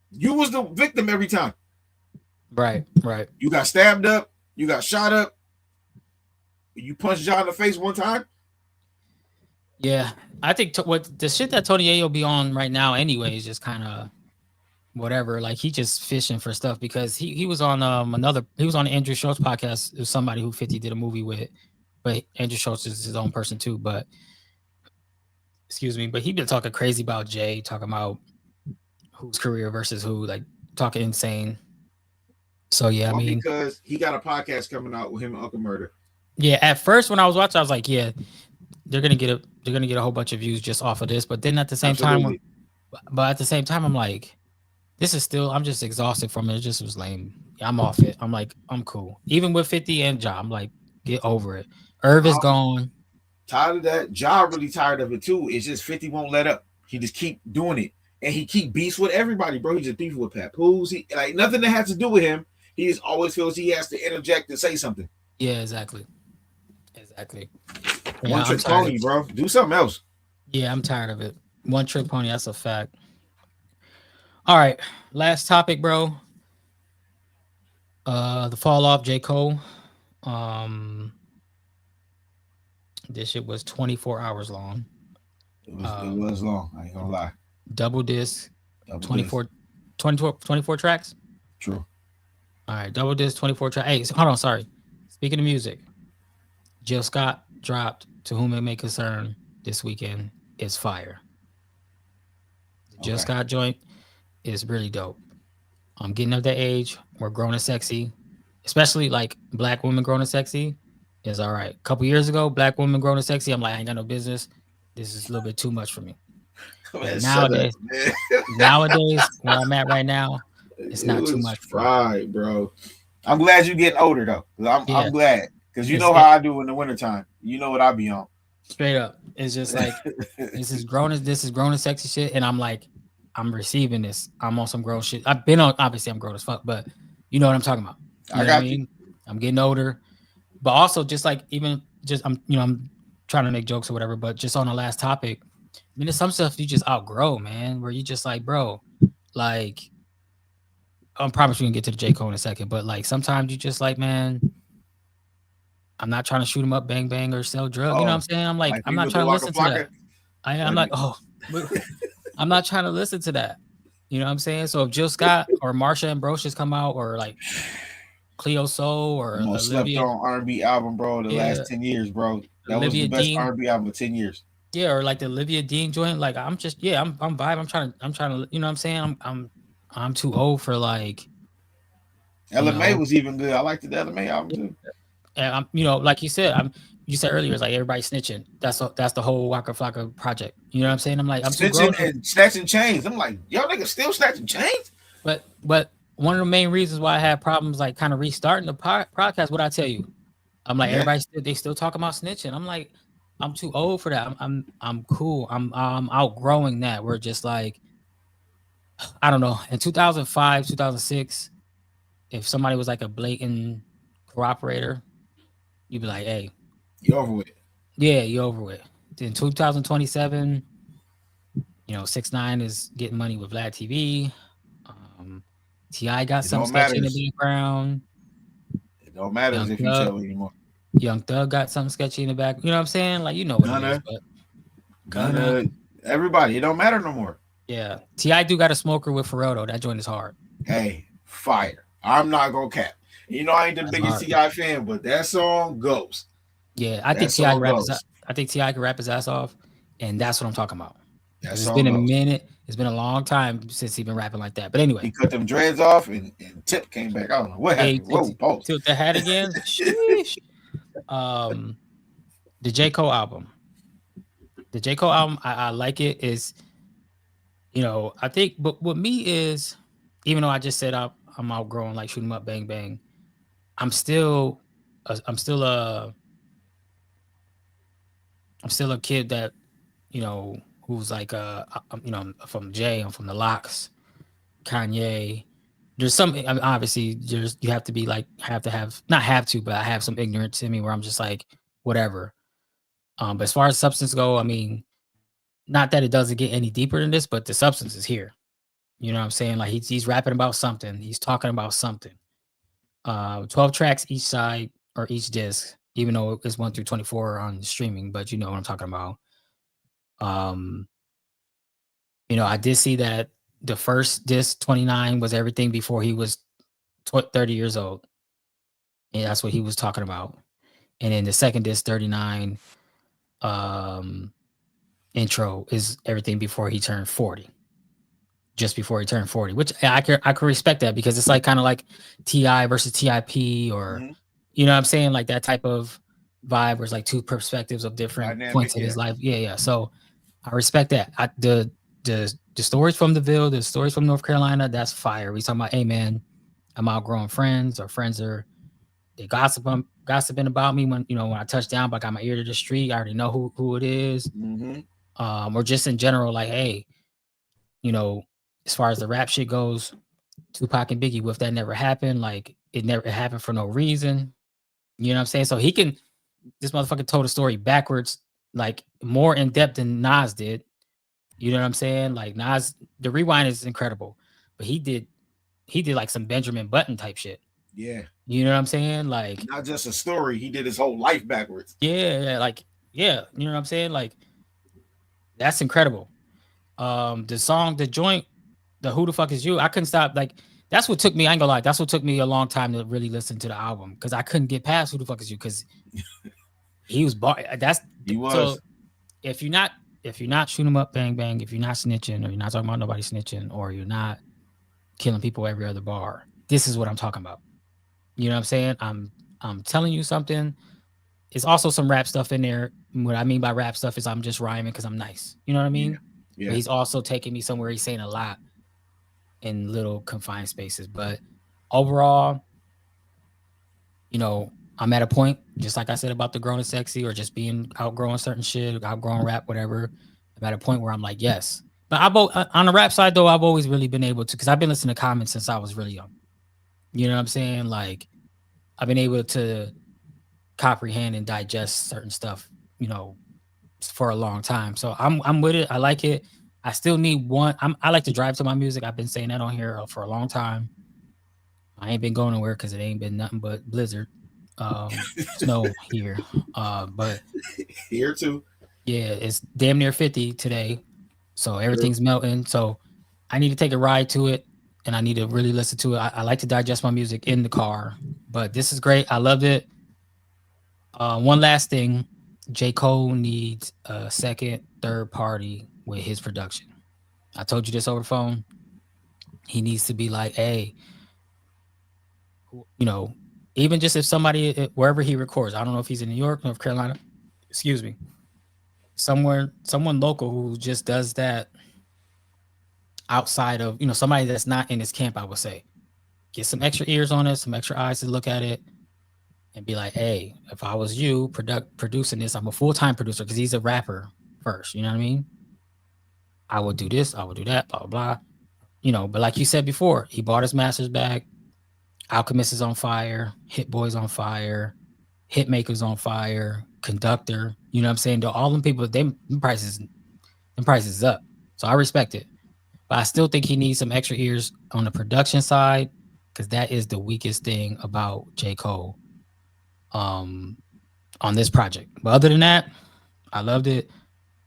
you was the victim every time. Right. You got stabbed up. You got shot up. You punched John in the face one time. Yeah, I think what the shit that Tony Ayo be on right now anyway is just kind of whatever. Like he just fishing for stuff because he was on he was on Andrew Schultz podcast. It was somebody who 50 did a movie with, but Andrew Schultz is his own person too. But excuse me, but he been talking crazy about Jay, talking about whose career versus who, like talking insane. So yeah, I mean, because he got a podcast coming out with him and Uncle Murder. Yeah, at first when I was watching, I was like, yeah, they're gonna get a whole bunch of views just off of this. But then at the same time, I'm like, this is still, I'm just exhausted from it. It just was lame. I'm off it. I'm like, I'm cool. Even with 50 and Ja, I'm like, get over it. Irv is gone. Tired of that. Ja really tired of it too. It's just 50 won't let up. He just keep doing it. And he keep beefs with everybody, bro. He just beef with Papoose. He like nothing that has to do with him. He just always feels he has to interject and say something. Yeah, exactly. Yeah, One trick pony, bro. Do something else. Yeah, I'm tired of it. One trick pony, that's a fact. All right. Last topic, bro. The fall off, J. Cole. This shit was 24 hours long. It was long. I ain't gonna lie. Double disc, Double 24, disc. 24 tracks. True. All right, double disc, 24 tracks. Hey, hold on, sorry. Speaking of music, Jill Scott dropped "To Whom It May Concern" this weekend. It's fire. The Jill Okay. Scott joint is really dope. I'm getting of that age. We're grown and sexy, especially like black women grown and sexy is all right. A couple years ago, black women grown and sexy, I'm like, I ain't got no business. This is a little bit too much for me. Man, Nowadays, man. nowadays, where I'm at right now, it's It not too was much for me. fried, bro. I'm glad you're getting older though. Yeah. I'm glad because you It's- know how I do in the wintertime. You know what I be on. Straight up, it's just like this is grown and sexy shit, and I'm like, I'm receiving this. I'm on some grown shit. I've been on. Obviously, I'm grown as fuck, but you know what I'm talking about. I got you. I'm getting older, but also just like even just I'm trying to make jokes or whatever, but just on the last topic, I mean, there's some stuff you just outgrow, man. Where you just like, bro, like I'm promise we can get to the J. Cole in a second, but like sometimes you just like, man, I'm not trying to shoot him up, bang bang, or sell drugs. You know what I'm saying? I'm like I'm me not with the trying to Waka listen to that. Flocka. I'm like, oh, I'm not trying to listen to that. You know what I'm saying? So if Jill Scott or Marsha Ambrosius come out, or like Cleo Soul or The most slept Olivia, on R&B album, bro. The last 10 years, bro. That was Olivia the best Dean. R&B album of 10 years. Yeah, or like the Olivia Dean joint. Like I'm just, yeah, I'm vibe. I'm trying to, you know what I'm saying? I'm too old for like. LMA was even good. I liked the LMA album too. And I'm, like you said, you said earlier, it's like everybody snitching. That's the whole Waka Flocka project. You know what I'm saying? I'm like, I'm too grown. Snitching and snatching chains. I'm like, y'all niggas still snatching chains? But one of the main reasons why I had problems like kind of restarting the podcast, what I tell you, I'm like, everybody they still talking about snitching. I'm like, I'm too old for that. I'm cool. I'm outgrowing that. We're just like, I don't know. In 2005, 2006, if somebody was like a blatant cooperator, you'd be like, hey, you over with. Yeah, you over with. In 2027, 6ix9ine is getting money with Vlad TV. T.I. got some sketchy in the background. It don't matter if you tell anymore. Young Thug got something sketchy in the back. You know what I'm saying? Like, you know what it is. But Gunna, everybody. It don't matter no more. Yeah. T.I. do got a smoker with Pharrell, though. That joint is hard. Hey, fire. I'm not going to cap. I ain't the biggest T.I. fan, but that song goes. Yeah, I think T.I. can rap his ass off, and that's what I'm talking about. It's been a minute. It's been a long time since he's been rapping like that. But anyway, he cut them dreads off, and Tip came back. I don't know what happened. Whoa, tilt the hat again. Sheesh. The J. Cole album. The J. Cole album, I like it. Is I think, but what me is, even though I just said I'm outgrowing like shoot 'em up, bang bang, I'm still a kid that who's like from Jay, I'm from the Locks, Kanye. There's some, I mean, obviously you have to be like but I have some ignorance in me where I'm just like whatever. But as far as substance go, I mean, not that it doesn't get any deeper than this, but the substance is here. You know what I'm saying? Like he's rapping about something. He's talking about something. 12 tracks each side or each disc, even though it's 1 through 24 on streaming, but you know what I'm talking about. I did see that the first disc 29 was everything before he was 30 years old. And that's what he was talking about. And then the second disc 39 intro is everything before he turned 40. Just before he turned 40, which I could respect that because it's like kind of like T.I. versus TIP or you know what I'm saying, like that type of vibe where it's like two perspectives of different points in his life. Yeah. So I respect that. The stories from the Ville, the stories from North Carolina, that's fire. We talking about, hey man, I'm outgrowing friends, or friends they gossiping about me when I touch down, but I got my ear to the street. I already know who it is. Or just in general, like, hey, as far as the rap shit goes, Tupac and Biggie, if that never happened, like it happened for no reason. You know what I'm saying? So this motherfucker told a story backwards, like more in depth than Nas did. You know what I'm saying? Like Nas, the rewind is incredible, but he did like some Benjamin Button type shit. Yeah. You know what I'm saying? Like not just a story, he did his whole life backwards. Yeah, like, yeah, you know what I'm saying? Like That's incredible. The song, the joint, the Who the Fuck Is You? I couldn't stop. Like, that's what took me, I ain't gonna lie, that's what took me a long time to really listen to the album because I couldn't get past Who the Fuck Is You because he was that's He so was. if you're not shoot 'em up, bang bang, if you're not snitching or you're not talking about nobody snitching or you're not killing people every other bar, this is what I'm talking about. You know what I'm saying? I'm telling you something. It's also some rap stuff in there. What I mean by rap stuff is I'm just rhyming because I'm nice. You know what I mean? Yeah. But he's also taking me somewhere. He's saying a lot in little confined spaces. But overall, you know, I'm at a point, just like I said about the grown and sexy or just being outgrowing certain shit, outgrowing rap, whatever. I'm at a point where I'm like, yes. But on the rap side, though, I've always really been able to, because I've been listening to comments since I was really young. You know what I'm saying? Like, I've been able to comprehend and digest certain stuff, you know, for a long time. So I'm with it. I like it. I still need one. I like to drive to my music. I've been saying that on here for a long time. I ain't been going nowhere because it ain't been nothing but blizzard, snow here. But Here too. yeah, it's damn near 50 today, so everything's melting. So I need to take a ride to it, and I need to really listen to it. I like to digest my music in the car, but this is great. I loved it. One last thing, J. Cole needs a second, third party with his production. I told you this over the phone. He needs to be like, hey, you know, even just if somebody wherever he records, I don't know if he's in New York, North Carolina, excuse me, someone local who just does that outside of, you know, somebody that's not in his camp, I would say. Get some extra ears on it, some extra eyes to look at it, and be like, hey, if I was you producing this, I'm a full-time producer because he's a rapper first. You know what I mean? I would do this, I would do that, blah, blah, blah. You know, but like you said before, he bought his masters back. Alchemist is on fire. Hit Boy's on fire. Hitmaker's on fire. Conductor. You know what I'm saying? All them people, them prices up. So I respect it. But I still think he needs some extra ears on the production side because that is the weakest thing about J. Cole on this project. But other than that, I loved it.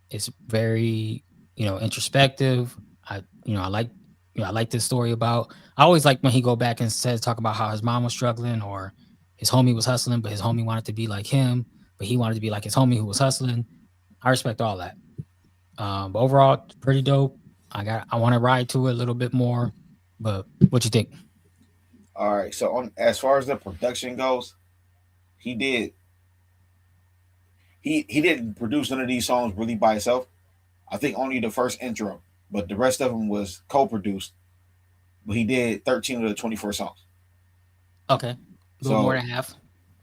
It's very, you know, introspective. I like this story about. I always like when he go back and says talk about how his mom was struggling or his homie was hustling, but his homie wanted to be like him, but he wanted to be like his homie who was hustling. I respect all that. But overall, pretty dope. I want to ride to it a little bit more. But what you think? All right. So on as far as the production goes, he did. He didn't produce none of these songs really by himself. I think only the first intro, but the rest of them was co-produced. But he did 13 of the 24 songs. Okay, a little So more than half.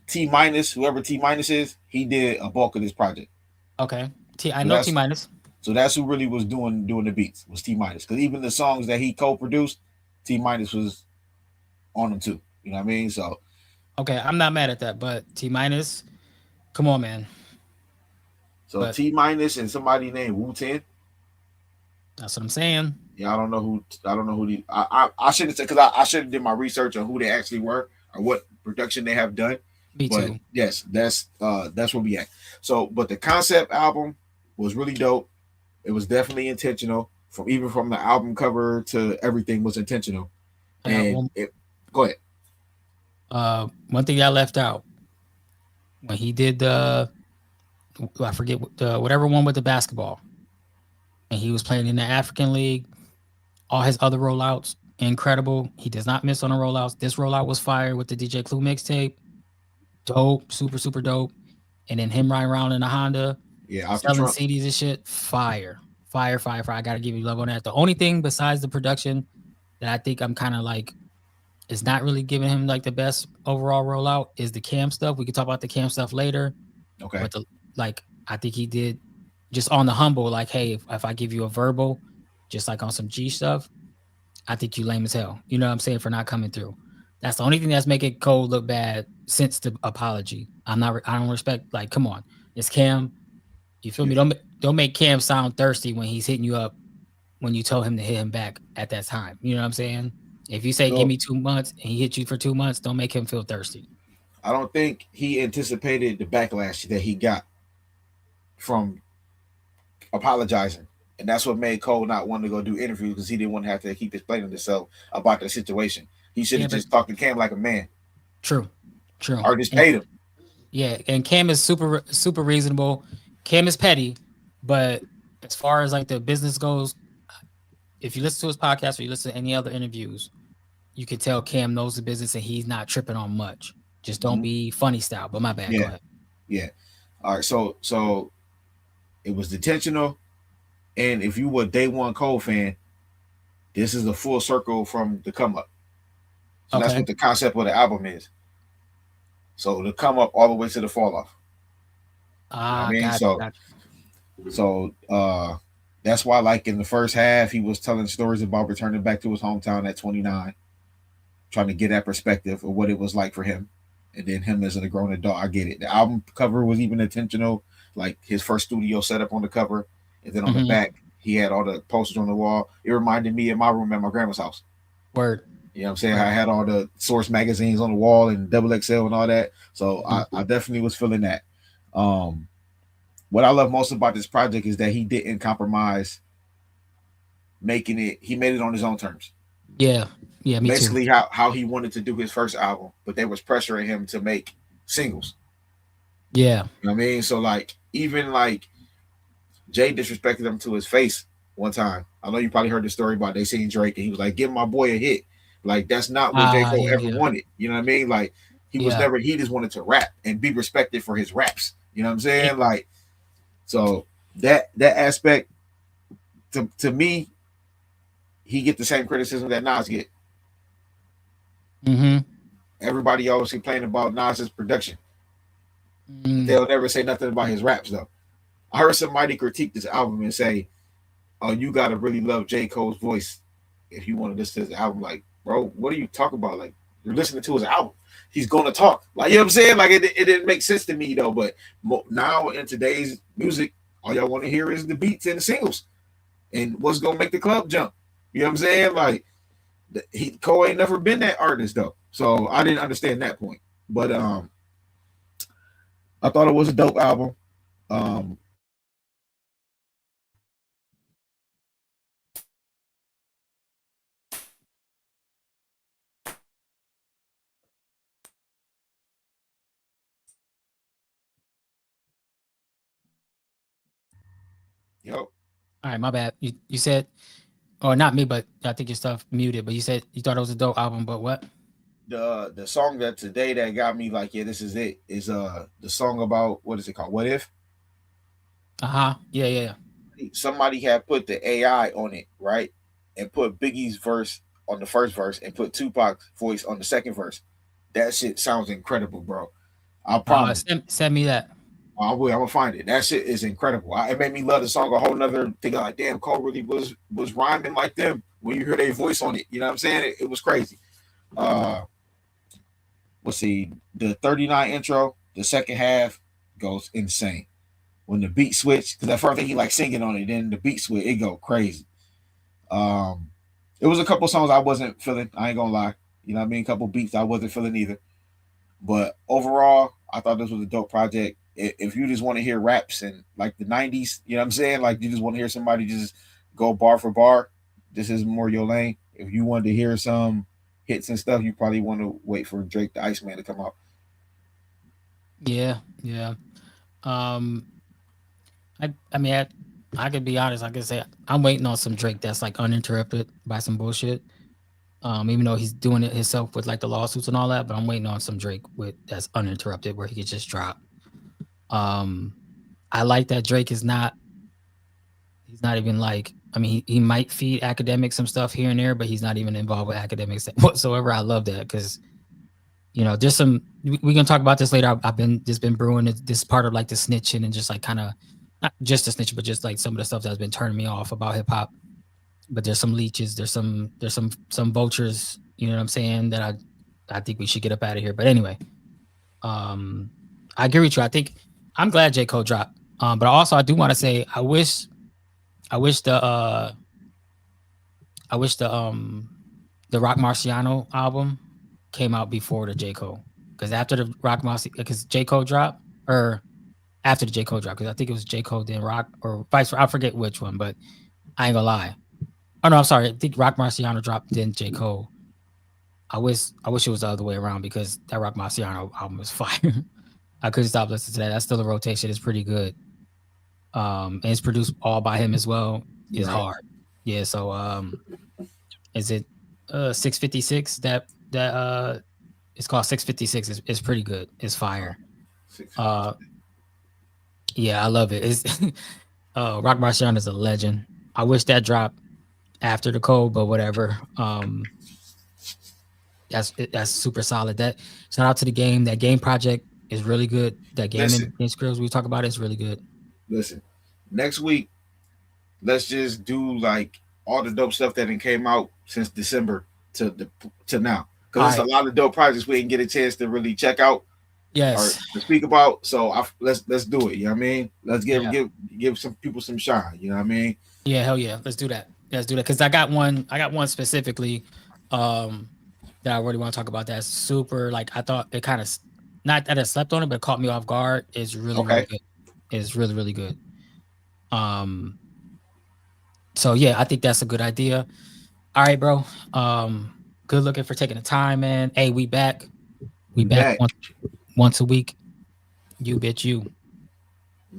T minus, whoever T minus is, he did a bulk of this project. Okay, I So know T minus. So that's who really was doing the beats was T minus. Because even the songs that he co-produced, T minus was on them too. You know what I mean? So okay, I'm not mad at that, but T minus, come on, man. So T minus and somebody named Wu Ten. That's what I'm saying. Yeah, I don't know who. I shouldn't say because I should have did my research on who they actually were or what production they have done. Me but too. Yes, that's where we at. So, but the concept album was really dope. It was definitely intentional. From the album cover to everything was intentional. Go ahead. One thing I left out when he did I forget whatever one with the basketball, and he was playing in the African League. All his other rollouts, incredible. He does not miss on the rollouts. This rollout was fire with the DJ Clue mixtape. Dope, super, super dope. And then him riding around in a Honda, selling CDs and shit. Fire. I gotta give you love on that. The only thing besides the production that I think I'm kind of like is not really giving him like the best overall rollout is the cam stuff. We can talk about the cam stuff later. Okay. But I think he did just on the humble, like, hey, if I give you a verbal, just like on some G stuff, I think you lame as hell. You know what I'm saying? For not coming through. That's the only thing that's making Cole look bad since the apology. I don't respect, like, come on. It's Cam. You feel me? Don't make Cam sound thirsty when he's hitting you up when you told him to hit him back at that time. You know what I'm saying? If you say, give me 2 months and he hit you for 2 months, don't make him feel thirsty. I don't think he anticipated the backlash that he got from apologizing. And that's what made Cole not want to go do interviews because he didn't want to have to keep explaining himself about the situation. He should have just talked to Cam like a man. True. Or just paid him. Yeah, and Cam is super reasonable. Cam is petty, but as far as like the business goes, if you listen to his podcast or you listen to any other interviews, you can tell Cam knows the business and he's not tripping on much. Just don't be funny style. But my bad. Yeah. Go ahead. Yeah. All right. So it was intentional. And if you were a day one Cole fan, this is a full circle from the come up. So that's what the concept of the album is. So the come up all the way to the fall off. You know what I mean? So that's why, like in the first half, he was telling stories about returning back to his hometown at 29, trying to get that perspective of what it was like for him. And then him as a grown adult, I get it. The album cover was even intentional, like his first studio setup on the cover. And then on the back, he had all the posters on the wall. It reminded me of my room at my grandma's house. Word. You know what I'm saying? I had all the Source magazines on the wall and XXL and all that. So I definitely was feeling that. What I love most about this project is that he didn't compromise making it. He made it on his own terms. Yeah. Yeah, me basically too. how he wanted to do his first album, but there was pressuring him to make singles. Yeah. You know what I mean? So like even like Jay disrespected him to his face one time. I know you probably heard the story about they seen Drake and he was like, give my boy a hit. Like that's not what J. Cole ever wanted. You know what I mean? Like he was never, he just wanted to rap and be respected for his raps. You know what I'm saying? Like, so that aspect to me, he get the same criticism that Nas get. Everybody always complain about Nas's production. They'll never say nothing about his raps though. I heard somebody critique this album and say, "Oh, you gotta really love J. Cole's voice if you want to listen to his album." Like, bro, what are you talking about? Like, you're listening to his album. He's gonna talk. Like, you know what I'm saying? Like, it didn't make sense to me though. But now in today's music, all y'all want to hear is the beats and the singles, and what's gonna make the club jump. You know what I'm saying? Like, Cole ain't never been that artist though, so I didn't understand that point. But I thought it was a dope album. Yo. All right, my bad. You said, or not me, but I think your stuff muted. But you said you thought it was a dope album, but what? The song that today that got me like, yeah, this is it, is the song about, what is it called? What If? Yeah. Somebody had put the AI on it, right? And put Biggie's verse on the first verse and put Tupac's voice on the second verse. That shit sounds incredible, bro. I promise. Send me that. I will. I'm gonna find it. That shit is incredible. It made me love the song a whole nother thing. Like, damn, Cole really was rhyming like them when you hear their voice on it. You know what I'm saying? It was crazy. Let's see. The 39 intro, the second half goes insane. When the beat switch, because at first he like singing on it, then the beat switch, it go crazy. It was a couple songs I wasn't feeling. I ain't gonna lie. You know what I mean? A couple beats I wasn't feeling either. But overall, I thought this was a dope project. If you just want to hear raps and like the 90s, you know what I'm saying? Like you just want to hear somebody just go bar for bar, this is more your lane. If you wanted to hear some hits and stuff, you probably want to wait for Drake the Iceman to come out. Yeah. I mean, I could be honest. I could say I'm waiting on some Drake that's like uninterrupted by some bullshit. Even though he's doing it himself with like the lawsuits and all that, but I'm waiting on some Drake that's uninterrupted where he could just drop. I like that Drake he's not even like, I mean, he might feed academics some stuff here and there, but he's not even involved with academics whatsoever. I love that because, you know, there's some, we can talk about this later. I've been brewing this part of like the snitching and just like kind of not just the snitching, but just like some of the stuff that's been turning me off about hip hop. But there's some leeches, there's some vultures, you know what I'm saying, that I think we should get up out of here. But anyway, I agree with you. I think I'm glad J. Cole dropped. But also I do want to say I wish the Rock Marciano album came out before the J. Cole. Because after the Rock Marciano, because J. Cole dropped, or after the J. Cole drop, because I think it was J. Cole then Rock or vice versa. I forget which one, but I ain't gonna lie. Oh no, I'm sorry. I think Rock Marciano dropped then J. Cole. I wish it was the other way around because that Rock Marciano album was fire. I couldn't stop listening to that. That's still a rotation. It's pretty good. And it's produced all by him as well. It's Right. hard. Yeah. So is it 656 that it's called 656. It's pretty good. It's fire. Yeah, I love it. It's Rock Marciano is a legend. I wish that dropped after the Cole, but whatever. That's super solid. That shout out to the game. That game project is really good. That game in Skrills we talk about is really good. Listen, next week, let's just do like all the dope stuff that came out since December to now, because there's a lot of dope projects we didn't get a chance to really check out. Yes. Or to speak about. So let's do it. You know what I mean? Let's give some people some shine. You know what I mean? Yeah, hell yeah. Let's do that. Because I got one specifically that I really want to talk about. That's super, like, I thought it kind of, not that I slept on it, but it caught me off guard. It's really, really good. It's really, really good. So yeah, I think that's a good idea. All right, bro. Good looking for taking the time, man. Hey, we back. We back once a week. You bitch you.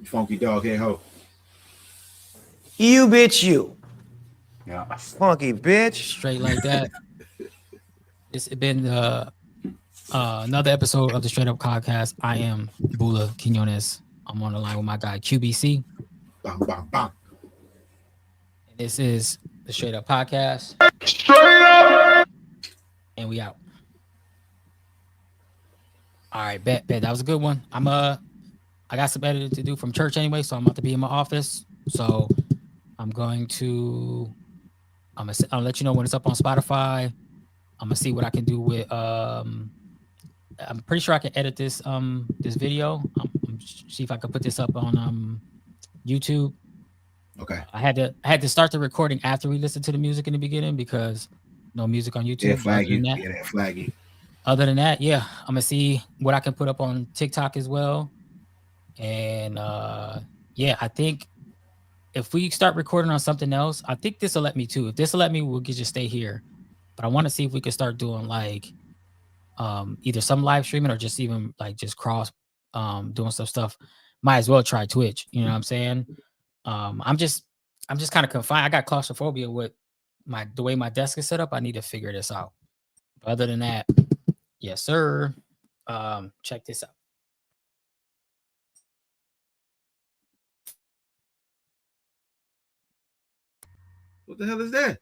Funky dog head ho. You bitch you. Yeah. Funky bitch. Straight like that. It's been another episode of the Straight Up Podcast. I am Bula Quinones. I'm on the line with my guy QBC. Bang, bang, bang. And this is the Straight Up Podcast. Straight up. And we out. All right, bet. That was a good one. I got some editing to do from church anyway, so I'm about to be in my office. So I'm gonna let you know when it's up on Spotify. I'm gonna see what I can do with I'm pretty sure I can edit this this video. See if I can put this up on YouTube. Okay. I had to start the recording after we listened to the music in the beginning because no music on YouTube. Yeah, flag you. Yeah, that flag you. Other than that, yeah, I'm gonna see what I can put up on TikTok as well. And yeah, I think if we start recording on something else, I think this will let me too. If this will let me, we'll just stay here. But I want to see if we could start doing like either some live streaming or just even like just cross doing some stuff. Might as well try Twitch. You know what I'm saying? I'm just kind of confined. I got claustrophobia with the way my desk is set up. I need to figure this out. But other than that, yes, sir. Check this out. What the hell is that?